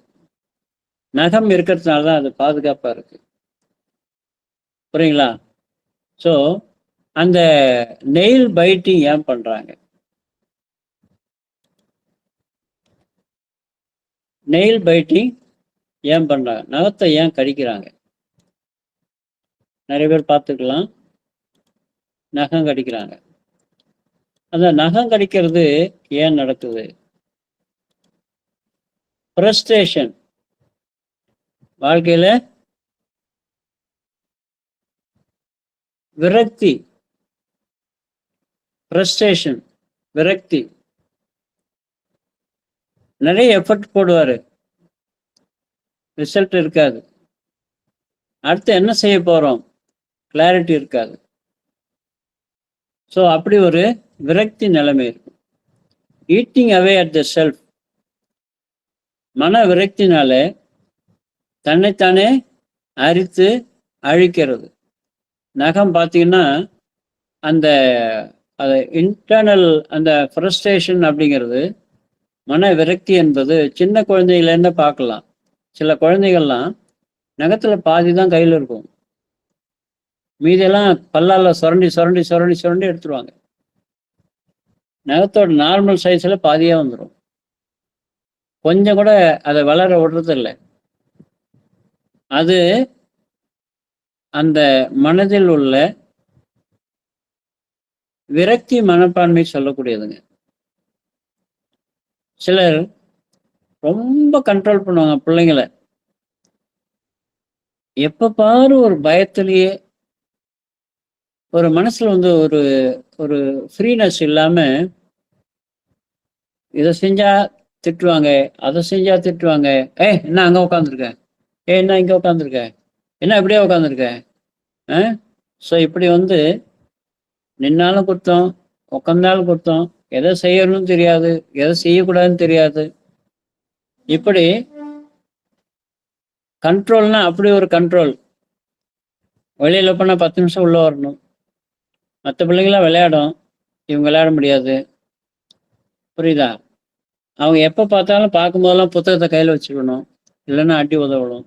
B: நகம் இருக்கிறதுனால தான் அது பாதுகாப்பா இருக்கு. புரியுங்களா? ஸோ அந்த நெயில் பைட்டிங் ஏன் பண்றாங்க? நெயில் பைட்டிங் ஏன் பண்றாங்க? நகத்தை ஏன் கடிக்கிறாங்க? நிறைய பேர் பார்த்துக்கலாம், நகம் கடிக்கிறாங்க. அந்த நகம் கடிக்கிறது ஏன் நடக்குது? ஃப்ரஸ்ட்ரேஷன், வாழ்க்கையில விரக்தி, ஃப்ரஸ்ட்ரேஷன், விரக்தி. நிறைய எஃபர்ட் போடுவாரு, ரிசல்ட் இருக்காது. அடுத்து என்ன செய்ய போகிறோம், கிளாரிட்டி இருக்காது. ஸோ அப்படி ஒரு விரக்தி நிலைமை இருக்கும். Eating away at the self, மன விரக்தினால தன்னைத்தானே அரித்து அழிக்கிறது. நகம் பார்த்தீங்கன்னா அந்த இன்டர்னல் அந்த ஃப்ரஸ்ட்ரேஷன் அப்படிங்கிறது, மன விரக்தி என்பது சின்ன குழந்தைகளேருந்து பார்க்கலாம். சில குழந்தைகள்லாம் நகத்தில் பாதி தான் கையில் இருக்கும், மீதெல்லாம் பல்லால் சுரண்டி சுரண்டி சுரண்டி சுரண்டி எடுத்துருவாங்க. நகத்தோட நார்மல் சைஸில் பாதியாக வந்துடும். கொஞ்சம் கூட அதை வளர விடுறதில்லை. அது அந்த மனதில் உள்ள விரக்தி மனப்பான்மை சொல்லக்கூடியதுங்க. சிலர் ரொம்ப கண்ட்ரோல் பண்ணுவாங்க பிள்ளைங்களை. எப்ப பாரு ஒரு பயத்திலேயே, ஒரு மனசுல வந்து ஒரு ஒரு ஃப்ரீனஸ் இல்லாம, இதை செஞ்சா திட்டுவாங்க, அதை செஞ்சா திட்டுவாங்க. என்ன அங்க உட்காந்துருக்க, என்ன இங்க உட்காந்துருக்க, என்ன இப்படியே உட்காந்துருக்க. ஸோ இப்படி வந்து நின்னாலும் குத்தம், உட்காந்தாலும் குத்தம், எதை செய்யணும்னு தெரியாது, எதை செய்யக்கூடாதுன்னு தெரியாது. இப்படி கண்ட்ரோல்னா அப்படி ஒரு கண்ட்ரோல். வெளியில போனால் 10 நிமிஷம் உள்ள வரணும். மற்ற பிள்ளைங்களாம் விளையாடும், இவங்க விளையாட முடியாது. புரியுதா? அவங்க எப்போ பார்த்தாலும் பார்க்கும்போதெல்லாம் புத்தகத்தை கையில் வச்சுக்கணும், இல்லைன்னா அடி உதவணும்.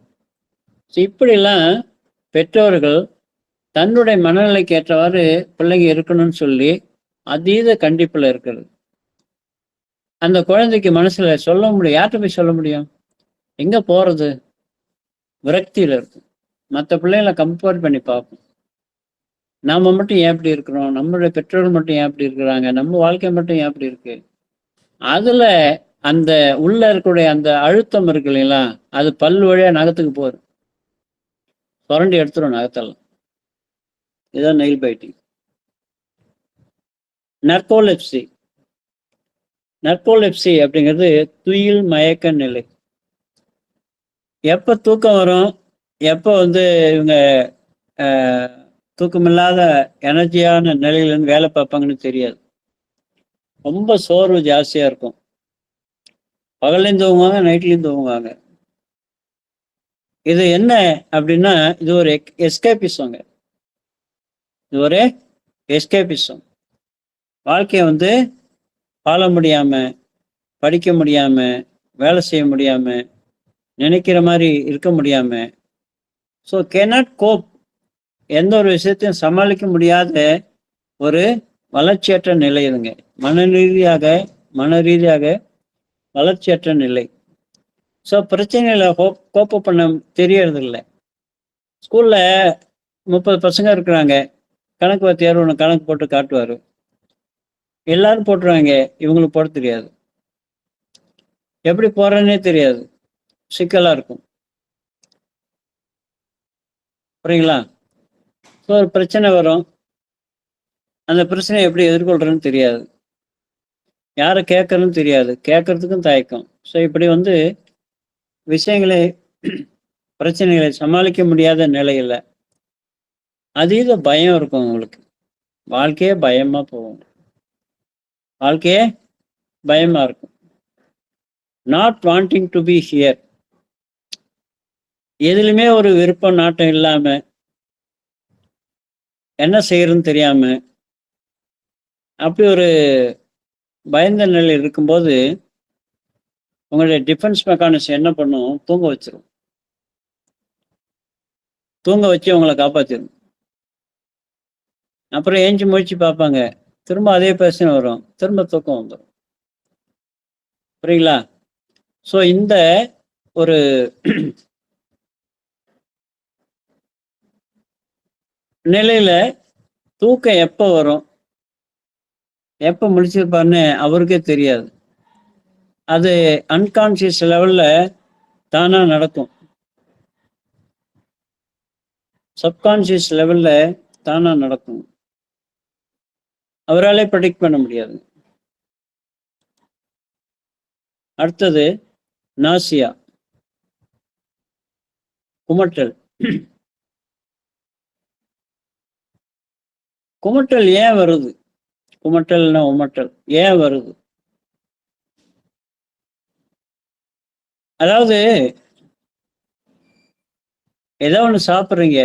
B: இப்படிலாம் பெற்றோர்கள் தன்னுடைய மனநிலைக்கு ஏற்றவாறு பிள்ளைங்க இருக்கணும்னு சொல்லி அதீத கண்டிப்பில் இருக்கிறது. அந்த குழந்தைக்கு மனசுல சொல்ல முடியும், யார்கிட்ட போய் சொல்ல முடியும், எங்க போறது, விரக்தியில இருக்கும். மற்ற பிள்ளைங்களை கம்பேர் பண்ணி பார்ப்போம். நாம மட்டும் ஏன் இப்படி இருக்கிறோம், நம்மளுடைய பெற்றோர்கள் மட்டும் ஏன் இப்படி இருக்கிறாங்க, நம்ம வாழ்க்கை மட்டும் ஏன் இப்படி இருக்கு. அதுல அந்த உள்ள இருக்கக்கூடிய அந்த அழுத்தம் இருக்கு இல்லைங்களா, அது பல் வழியா நகத்துக்கு போகும், சுரண்டி எடுத்துரும் நகத்தெல்லாம். இதுதான் நெயில் பைட்டிங். நர்கோலெப்சி. நர்கோலெப்சி அப்படிங்கிறது துயில் மயக்க நிலை. எப்போ தூக்கம் வரும், எப்போ வந்து இவங்க தூக்கமில்லாத எனர்ஜியான நிலையிலேருந்து வேலை பார்ப்பாங்கன்னு தெரியாது. ரொம்ப சோர்வு ஜாஸ்தியாக இருக்கும். பகல்லையும் தூங்குவாங்க, நைட்லையும் தூங்குவாங்க. இது என்ன அப்படின்னா, இது ஒரு எஸ்கேபிசங்க. இது ஒரு எஸ்கேபிசம். வாழ்க்கையை வந்து வாழ முடியாம, படிக்க முடியாம, வேலை செய்ய முடியாம, நினைக்கிற மாதிரி இருக்க முடியாம, ஸோ கேனாட் கோப், எந்த ஒரு விஷயத்தையும் சமாளிக்க முடியாத ஒரு வளர்ச்சியற்ற நிலை இதுங்க. மன ரீதியாக வளர்ச்சியற்ற நிலை. ஸோ பிரச்சனைகளை கோப்ப பண்ண தெரியறது இல்லை. ஸ்கூல்ல 30 பசங்க இருக்கிறாங்க, கணக்கு வாத்தியார் ஒன்று கணக்கு போட்டு காட்டுவார், எல்லாரும் போட்டுருவாங்க, இவங்களுக்கு போட தெரியாது, எப்படி போறேன்னே தெரியாது, சிக்கலா இருக்கும். புரியுங்களா? ஸோ ஒரு பிரச்சனை வரும், அந்த பிரச்சனையை எப்படி எதிர்கொள்றதுன்னு தெரியாது, யாரை கேட்கறதுன்னு தெரியாது, கேட்கறதுக்கும் தயக்கம். ஸோ இப்படி வந்து விஷயங்களை பிரச்சனைகளை சமாளிக்க முடியாத நிலையில அதீத பயம் இருக்கும் உங்களுக்கு. வாழ்க்கையே பயமா போகும், வாழ்க்கையே பயமா இருக்கும். Not wanting to be here, எதுலையுமே ஒரு விருப்பம் நாட்டம் இல்லாம, என்ன செய்யறதுன்னு தெரியாம, அப்படி ஒரு பயந்த நிலையில் இருக்கும்போது உங்களுடைய டிஃபென்ஸ் மெக்கானிசம் என்ன பண்ணும், தூங்க வச்சிரும். தூங்க வச்சு உங்களை காப்பாற்றிடும். அப்புறம் ஏஞ்சி முயற்சி பார்ப்பாங்க, திரும்ப அதே பிரச்சனை வரும், திரும்ப தூக்கம் வந்துடும். புரியுங்களா? ஸோ இந்த ஒரு நிலையில தூக்கம் எப்போ வரும், எப்போ முடிச்சிருப்பாருன்னு அவருக்கே தெரியாது. அது அன்கான்சியஸ் லெவல்ல தானா நடக்கும், சப்கான்சியஸ் லெவல்ல தானா நடக்கும். அவராலே ப்ரெடிக்ட் பண்ண முடியாது. அடுத்தது நாசியா. குமட்டல். குமட்டல் ஏன் வருது? குமட்டல்னா உமட்டல் ஏன் வருது? அதாவது ஏதோ ஒன்று சாப்பிட்றீங்க,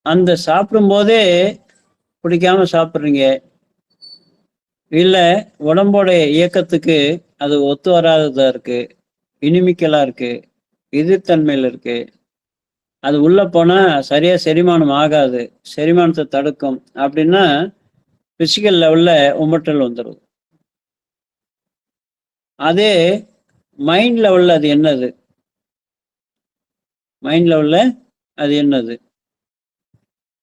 B: அந்த சாப்பிடும் போதே பிடிக்காம சாப்பிட்றீங்க, இல்லை உடம்போட இயக்கத்துக்கு அது ஒத்து வராததா இருக்கு, இனிமிக்கலா இருக்கு, எதிர்த்தன்மையில் இருக்கு, அது உள்ள போனா சரியா செரிமானம் ஆகாது, செரிமானத்தை தடுக்கும் அப்படின்னா பிசிக்கல் லெவல்ல உமட்டல் வந்துடும். அதே மைண்ட் லெவல்ல அது என்னது? மைண்ட் லெவல்ல அது என்னது?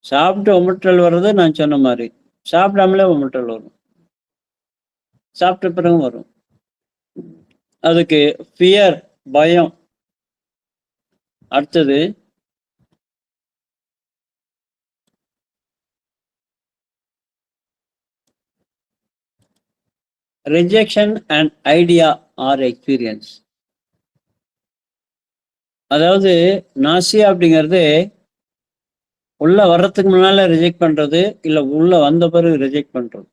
B: சாப்பிட்டு உமட்டல் வர்றது நான் சொன்ன மாதிரி, சாப்பிடாமலே உமட்டல் வரும், சாப்பிட்ட பிறகும் வரும். அதுக்கு ஃபியர், பயம். அடுத்தது rejection and idea or experience. அதாவது நாசியா அப்படிங்கிறது உள்ள வர்றதுக்கு முன்னால ரிஜெக்ட் பண்றது, இல்லை உள்ள வந்த பிறகு ரிஜெக்ட் பண்றது.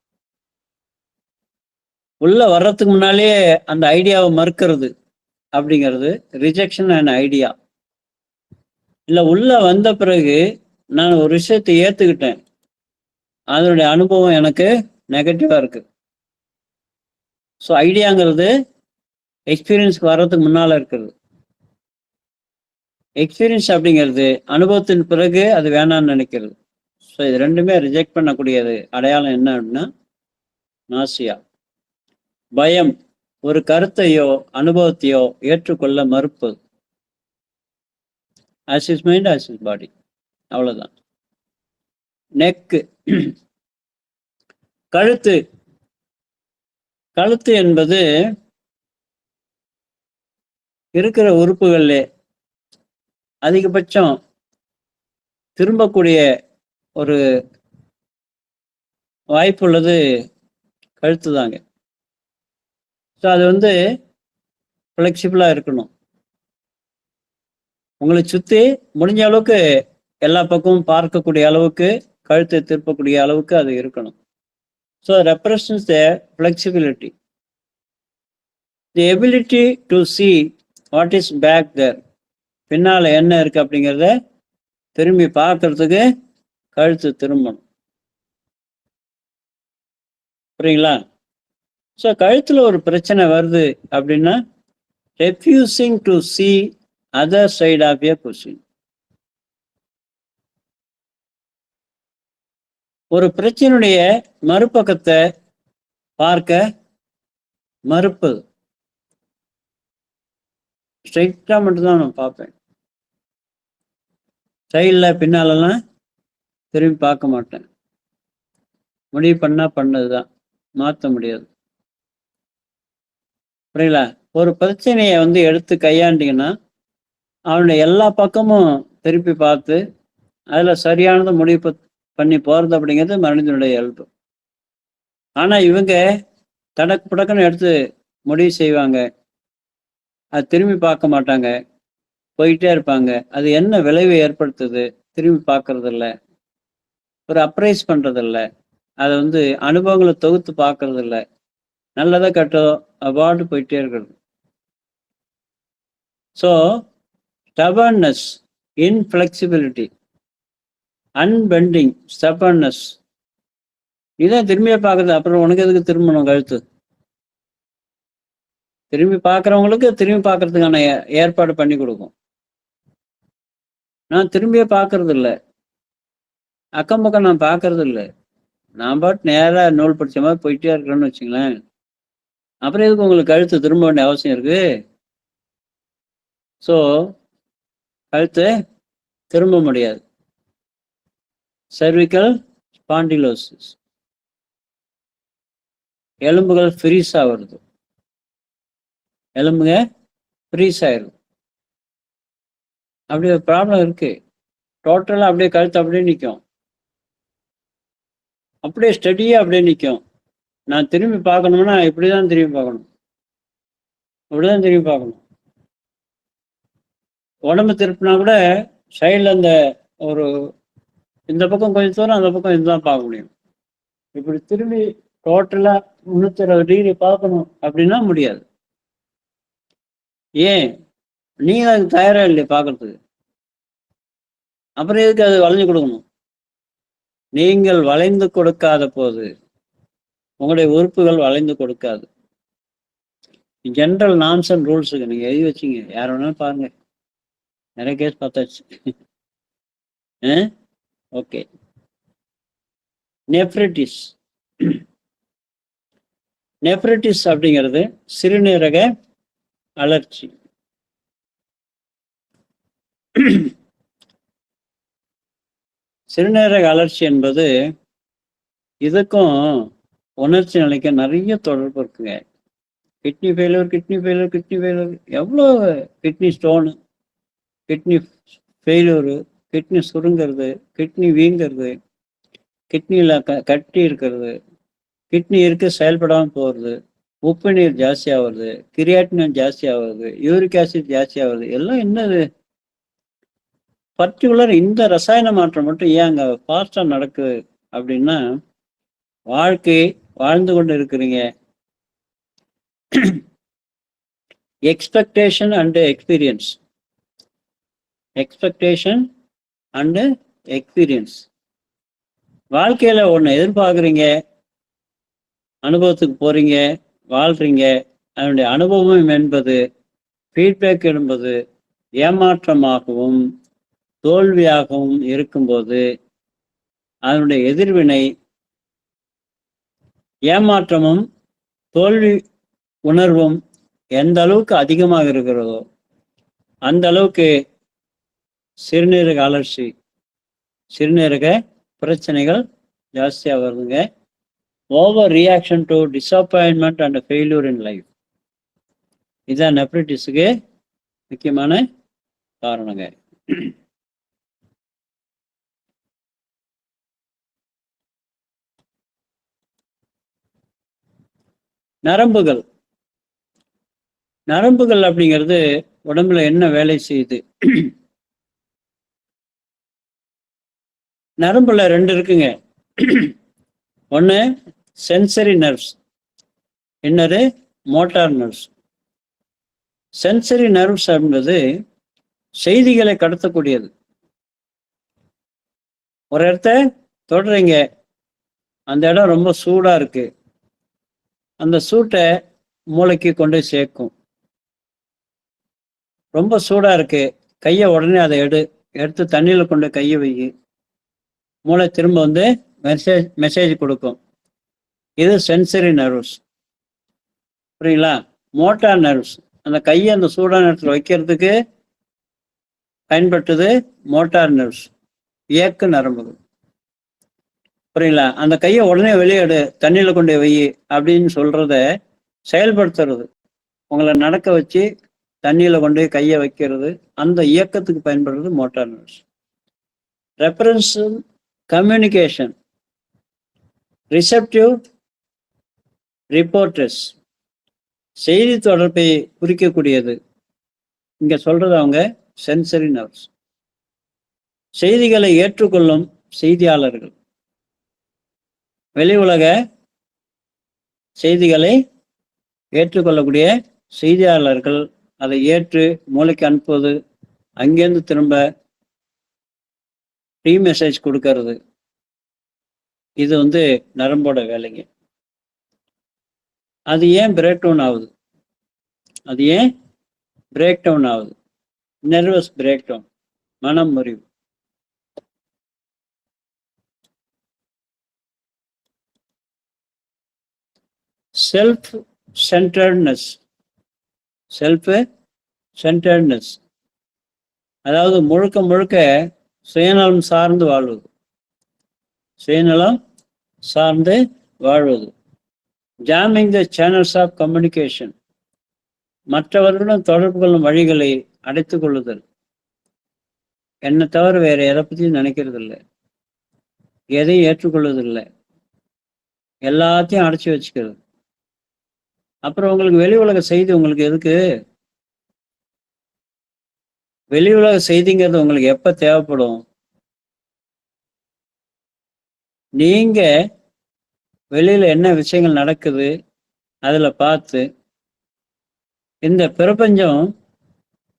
B: உள்ள வர்றதுக்கு முன்னாலேயே அந்த ஐடியாவை மறுக்கிறது அப்படிங்கிறது ரிஜெக்ஷன் அண்ட் ஐடியா. இல்லை உள்ள வந்த பிறகு நான் ஒரு விஷயத்தை ஏற்றுக்கிட்டேன், அதனுடைய அனுபவம் எனக்கு நெகட்டிவா இருக்கு. ஸோ ஐடியாங்கிறது எக்ஸ்பீரியன்ஸ்க்கு வர்றதுக்கு முன்னால இருக்கிறது. எக்ஸ்பீரியன்ஸ் அப்படிங்கிறது அனுபவத்தின் பிறகு அது வேணான்னு நினைக்கிறது. ஸோ இது ரெண்டுமே ரிஜெக்ட் பண்ணக்கூடியது. அடையாளம் என்ன அப்படின்னா நாசியா. பயம், ஒரு கருத்தையோ அனுபவத்தையோ ஏற்றுக்கொள்ள மறுப்பது. as is mind as is body, அவ்வளவுதான். நெக்கு, கழுத்து. கழுத்து என்பது இருக்கிற உறுப்புகள்ல அதிகபட்சம் திரும்பக்கூடிய ஒரு வாய்ப்புள்ளது கழுத்து தாங்க. ஸோ அது ஃப்ளெக்சிபிளா இருக்கணும். உங்களை சுற்றி முடிஞ்ச அளவுக்கு எல்லா பக்கமும் பார்க்கக்கூடிய அளவுக்கு, கழுத்தை திருப்பக்கூடிய அளவுக்கு அது இருக்கணும். So represents the flexibility, the ability to see what is back there. பின்னால் என்ன இருக்கு அப்படிங்கிறத திரும்பி பார்க்கறதுக்கு கழுத்து திரும்பணும். புரியுங்களா? ஸோ கழுத்தில் ஒரு பிரச்சனை வருது அப்படின்னா refusing to see other side of a question. ஒரு பிரச்சனையுடைய மறுபக்கத்தை பார்க்க மறுப்பது. ஸ்ட்ரைட்டா மட்டும்தான் நான் பார்ப்பேன், சைடில் பின்னாலெல்லாம் திரும்பி பார்க்க மாட்டேன். முடிவு பண்ணதுதான், மாற்ற முடியாது. புரியல? ஒரு பிரச்சனையை எடுத்து கையாண்டிங்கன்னா அவனுடைய எல்லா பக்கமும் திருப்பி பார்த்து அதில் சரியானதை முடிவு பண்ணி போகிறது அப்படிங்கிறது மனிதனுடைய இயல்பு. ஆனால் இவங்க தடக்கு புடக்குன்னு எடுத்து முடிவு செய்வாங்க, அது திரும்பி பார்க்க மாட்டாங்க, போயிட்டே இருப்பாங்க. அது என்ன விளைவை ஏற்படுத்துது? திரும்பி பார்க்கறதில்ல, ஒரு அப்ரைஸ் பண்ணுறதில்ல, அதை அனுபவங்களை தொகுத்து பார்க்கறதில்ல, நல்லதோ கட்டோ அவார்டு போயிட்டே இருக்கிறது. So stubbornness, inflexibility, unbending, stubbornness, இதான் திரும்பியே பார்க்குறது. அப்புறம் உனக்கு எதுக்கு திரும்பணும் கழுத்து? திரும்பி பார்க்குறவங்களுக்கு திரும்பி பார்க்கறதுக்கான ஏற்பாடு பண்ணி கொடுக்கும். நான் திரும்பியே பார்க்கறது இல்லை, அக்கம் பக்கம் நான் பார்க்கறது இல்லை, நான் பாட்டு நேராக நூல் படிச்ச மாதிரி போயிட்டே இருக்கிறேன்னு வச்சுங்களேன். அப்புறம் எதுக்கு உங்களுக்கு கழுத்து திரும்ப வேண்டிய அவசியம் இருக்கு? ஸோ கழுத்து திரும்ப முடியாது. cervical spondylosis, எலும்புகள் ஃப்ரீஸ் ஆகுறது, எலும்புங்க ஃப்ரீஸ் ஆயிடும். அப்படி ஒரு ப்ராப்ளம் இருக்கு. டோட்டலாக அப்படியே கழுத்து அப்படியே நிற்கும், அப்படியே ஸ்டடியாக அப்படியே நிற்கும். நான் திரும்பி பார்க்கணும்னா இப்படி தான் திரும்பி பார்க்கணும். அப்படிதான் திரும்பி பார்க்கணும். உடம்பு திருப்பினா கூட சைடில் அந்த ஒரு இந்த பக்கம் கொஞ்சம் தூரம், அந்த பக்கம் இதுதான் பார்க்க முடியும். இப்படி திரும்பி டோட்டலா 360 டிகிரி பார்க்கணும் அப்படின்னா முடியாது. ஏன்? நீங்க அதுக்கு தயாரா இல்லையா பார்க்கறதுக்கு? அப்புறம் எதுக்கு அது வளைஞ்சு கொடுக்கணும்? நீங்கள் வளைந்து கொடுக்காத போது உங்களுடைய உறுப்புகள் வளைந்து கொடுக்காது. ஜென்ரல் நார்ம்ஸ் அண்ட் ரூல்ஸுக்கு நீங்க எழுதி வச்சிங்க, யார் வேணாலும் பாருங்க, நிறைய கேஸ் பார்த்தாச்சு. ஓகே. நெஃப்ரைட்டிஸ். நெஃப்ரைட்டிஸ் அப்படிங்கிறது சிறுநீரக அழற்சி. சிறுநீரக அழற்சி என்பது இதுக்கும் உணர்ச்சி நிலைக்கு நிறைய தொடர்பு இருக்குங்க. கிட்னி ஃபெயிலியர், எவ்வளோ kidney stone, kidney failure, kidney சுருங்கிறது, கிட்னி வீங்கிறது, கிட்னியில் கட்டி இருக்கிறது, கிட்னி செயல்படாமல் போகிறது, உப்பு நீர் ஜாஸ்தி ஆகுறது, கிரியாட்டினின் ஜாஸ்தி ஆகுறது, யூரிக் ஆசிட் ஜாஸ்தி ஆகுறது, எல்லாம் என்னது பர்டிகுலர் இந்த ரசாயன மாற்றம் மட்டும் ஏன் அங்கே ஃபாஸ்டாக நடக்குது அப்படின்னா, வாழ்க்கை வாழ்ந்து கொண்டு இருக்கிறீங்க. Expectation and experience. Expectation and experience. வாழ்க்கையில ஒன்று எதிர்பார்க்குறீங்க, அனுபவத்துக்கு போறீங்க, வாழ்றீங்க. அதனுடைய அனுபவம் என்பது, ஃபீட்பேக் என்பது ஏமாற்றமாகவும் தோல்வியாகவும் இருக்கும்போது அதனுடைய எதிர்வினை ஏமாற்றமும் தோல்வி உணர்வும் எந்த அளவுக்கு அதிகமாக இருக்கிறதோ அந்த அளவுக்கு சிறுநீரக அழற்சி, சிறுநீரக பிரச்சனைகள் ஜாஸ்தியாக வருதுங்க. Over reaction to disappointment and failure in life. இதுதான் நெஃப்ரைட்டிஸுக்கு முக்கியமான காரணங்க. நரம்புகள். நரம்புகள் அப்படிங்கிறது உடம்புல என்ன வேலை செய்யுது? நரம்புல 2 இருக்குங்க. ஒன்று சென்சரி நர்வ்ஸ், இன்னொரு மோட்டார் நர்வ்ஸ். சென்சரி நர்வ்ஸ் என்பது செய்திகளை கடத்தக்கூடியது. ஒரு இடத்த தொடுறீங்க, அந்த இடம் ரொம்ப சூடா இருக்கு, அந்த சூட்டை மூளைக்கு கொண்டு சேர்க்கும். ரொம்ப சூடா இருக்கு, கையை உடனே அதை எடுத்து தண்ணியில கொண்டு கையை வை, மூளை திரும்ப வந்து மெசேஜ் கொடுக்கும். இது சென்சரி நர்வ்ஸ். புரியுங்களா? மோட்டார் நர்வ்ஸ், அந்த கையை அந்த சூடான இடத்துல வைக்கிறதுக்கு பயன்படுத்துது மோட்டார் நர்வ்ஸ், இயக்கு நரம்புகள். புரியுங்களா? அந்த கையை உடனே வெளியேடு, தண்ணியில கொண்டு வை அப்படின்னு சொல்றத செயல்படுத்துறது, உங்களை நடக்க வச்சு தண்ணியில கொண்டு கையை வைக்கிறது, அந்த இயக்கத்துக்கு பயன்படுறது motor nerves. Reference communication, receptive reporters, செய்தி தொடர்பை குறிக்கக்கூடியது. இங்க சொல்றது அவங்க சென்சரி நர்வ்ஸ். செய்திகளை ஏற்றுக்கொள்ளும் செய்தியாளர்கள், வெளி உலக செய்திகளை ஏற்றுக்கொள்ளக்கூடிய செய்தியாளர்கள், அதை ஏற்று மூளைக்கு அனுப்புவது, அங்கேருந்து திரும்ப ப்ரீ மெசேஜ் கொடுக்கறது, இது வந்து நரம்போட வேலைங்க. அது ஏன் பிரேக் டவுன் ஆகுது? நர்வஸ் பிரேக் டவுன், மனம் முறிவு. செல்ஃப் சென்டர்ட்னஸ், அதாவது முழுக்க முழுக்க சுயநலம் சார்ந்து வாழ்வது. Jamming the channels of communication, மற்றவர்களுடன் தொடர்பு கொள்ளும் வழிகளை அடைத்துக் கொள்ளுதல். என்னை தவிர வேற எதை பற்றியும் நினைக்கிறது இல்லை, எதையும் ஏற்றுக்கொள்வதில்லை, எல்லாத்தையும் அடைச்சி வச்சுக்கிறது. அப்புறம் உங்களுக்கு வெளி உலக செய்தி உங்களுக்கு எதுக்கு? வெளி உலக செய்திங்கிறது உங்களுக்கு எப்ப தேவைப்படும்? நீங்க வெளியில என்ன விஷயங்கள் நடக்குது அதுல பார்த்து, இந்த பிரபஞ்சம்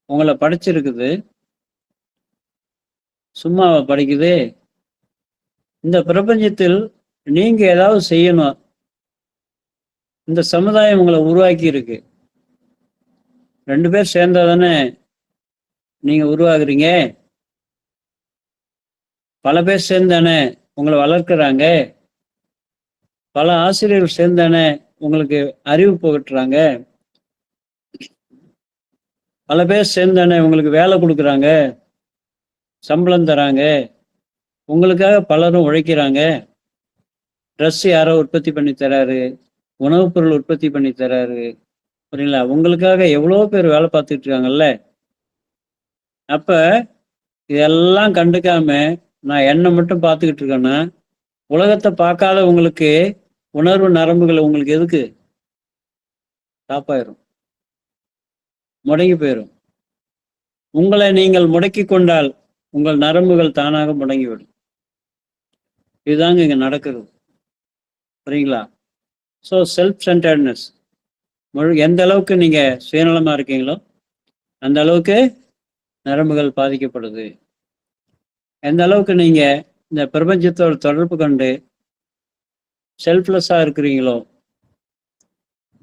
B: உங்களை படைச்சிருக்குது, சும்மாவை படைக்குது. இந்த பிரபஞ்சத்தில் நீங்க ஏதாவது செய்யணும். இந்த சமுதாயம் உங்களை உருவாக்கி இருக்கு. 2 பேர் சேர்ந்தா தானே நீங்க உருவாகுறீங்க. பல பேர் சேர்ந்தானே உங்களை வளர்க்குறாங்க. பல ஆசிரியர்கள் சேர்ந்தானே உங்களுக்கு அறிவு புகட்டுறாங்க. பல பேர் சேர்ந்தானே உங்களுக்கு வேலை கொடுக்குறாங்க, சம்பளம் தராங்க. உங்களுக்காக பலரும் உழைக்கிறாங்க. ட்ரெஸ் யாரோ உற்பத்தி பண்ணி தராரு, உணவுப் பொருள் உற்பத்தி பண்ணி தராரு. புரியுங்களா? உங்களுக்காக எவ்வளோ பேர் வேலை பார்த்துட்டு இருக்காங்கல்ல. அப்ப இதெல்லாம் கண்டுக்காம நான் என்னை மட்டும் பார்த்துக்கிட்டு இருக்கேன்னா, உலகத்தை பார்க்காத உங்களுக்கு உணர்வு நரம்புகள் உங்களுக்கு எதுக்கு? காப்பாயிரும், முடங்கி போயிடும். உங்களை நீங்கள் முடக்கி கொண்டால் உங்கள் நரம்புகள் தானாக முடங்கிவிடும். இதுதாங்க இங்க நடக்குது. புரியுங்களா? ஸோ செல்ஃப் சென்டர்ட்னஸ், எந்த அளவுக்கு நீங்க சுயநலமா இருக்கீங்களோ அந்த அளவுக்கு நரம்புகள் பாதிக்கப்படுது. எந்த அளவுக்கு நீங்க இந்த பிரபஞ்சத்தோட தொடர்பு கொண்டு செல்ஃப்லெஸ்ஸா இருக்கிறீங்களோ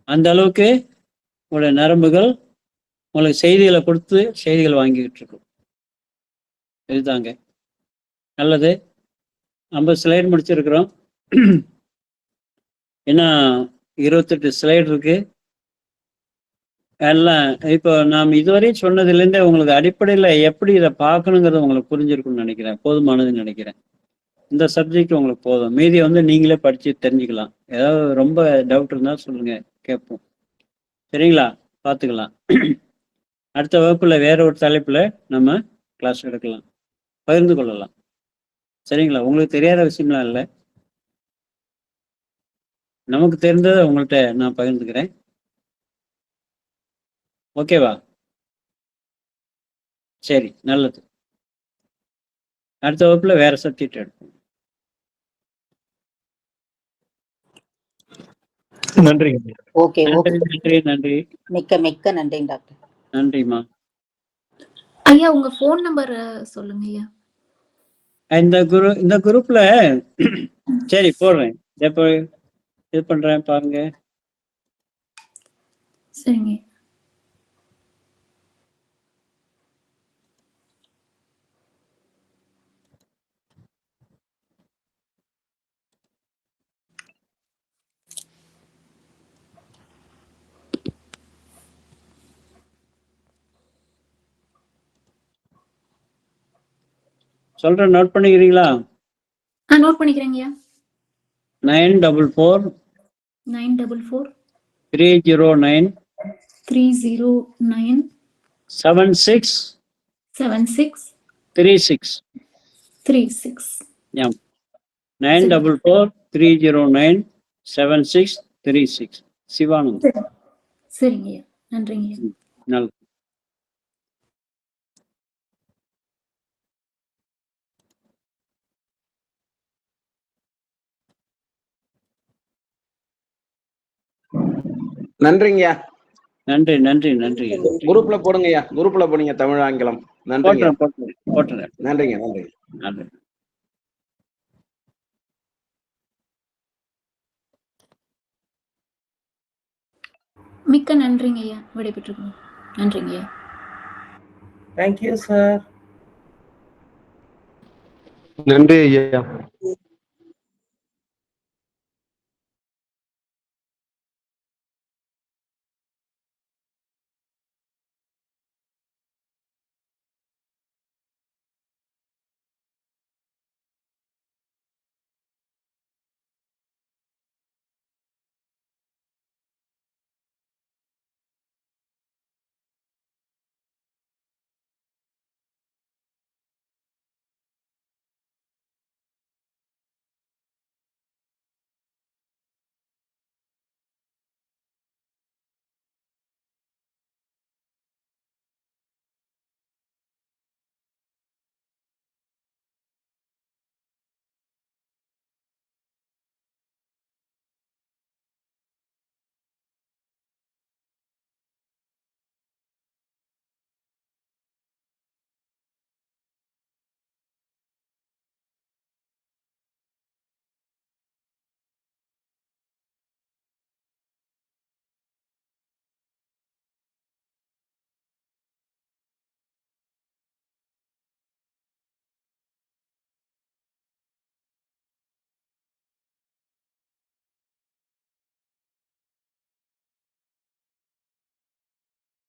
B: அந்த அளவுக்கு உங்களுடைய நரம்புகள் உங்களுக்கு செய்திகளை கொடுத்து செய்திகள் வாங்கிக்கிட்டு இருக்கும். இதுதாங்க நல்லது. 50 ஸ்லைடு முடிச்சிருக்கிறோம். ஏன்னா 28 ஸ்லைடு இருக்கு. எல்லாம் இப்போ நாம் இதுவரையும் சொன்னதுலேருந்தே உங்களுக்கு அடிப்படையில் எப்படி இதை பார்க்கணுங்கிறது உங்களுக்கு புரிஞ்சிருக்குன்னு நினைக்கிறேன். போதுமானதுன்னு நினைக்கிறேன். இந்த சப்ஜெக்ட் உங்களுக்கு போதும். மீதியை வந்து நீங்களே படித்து தெரிஞ்சுக்கலாம். ஏதாவது ரொம்ப டவுட் இருந்தால் சொல்லுங்க, கேட்போம். சரிங்களா? பார்த்துக்கலாம். அடுத்த வகுப்பில் வேற ஒரு தலைப்பில் நம்ம கிளாஸ் எடுக்கலாம், பகிர்ந்து கொள்ளலாம். சரிங்களா? உங்களுக்கு தெரியாத விஷயம்லாம் இல்லை, நமக்கு தெரிந்ததை உங்கள்கிட்ட நான் பகிர்ந்துக்கிறேன். ஓகேவா? சரி, நல்லது. அடுத்த வகுப்புல வேற சப்ஜெக்ட் எடுப்போம்.
C: நன்றிங்க.
E: ஓகே ஓகே,
B: நன்றி நன்றி.
E: மிக்க மிக்க நன்றி டாக்டர்.
B: நன்றிம்மா.
F: ஐயா உங்க ஃபோன் நம்பர் சொல்லுங்க ஐயா.
B: இந்த குரூப்ல சரி போடுறேன். எப்போ இது பண்றேன் பாருங்க.
F: சரிங்க.
B: சொல்றேன், நோட் பண்ணிக்கிறீங்களா?
F: நோட் பண்ணிக்கிறேங்க ஐயா.
B: 944
F: 944
B: 309
F: 309
B: 76
F: 76
B: 36.
F: 36.
B: Yeah. 944 309 7636. சிவானந்த்.
F: சரிங்க ஐயா, நன்றிங்க ஐயா.
B: நல்லது.
G: நன்றிங்கய்யா.
B: நன்றி நன்றி நன்றி.
G: குரூப்ல போடுங்கய்யா, குரூப்ல போடுங்க தமிழ் ஆங்கிலம். நன்றிங்க.
B: போட்டுறேன்.
G: நன்றிங்க. நன்றி.
B: நன்றி.
F: மிக்க நன்றிங்க ஐயா, விடைபெற்றுக்கணும். நன்றிங்க ஐயா.
H: Thank you sir.
C: நன்றி ஐயா.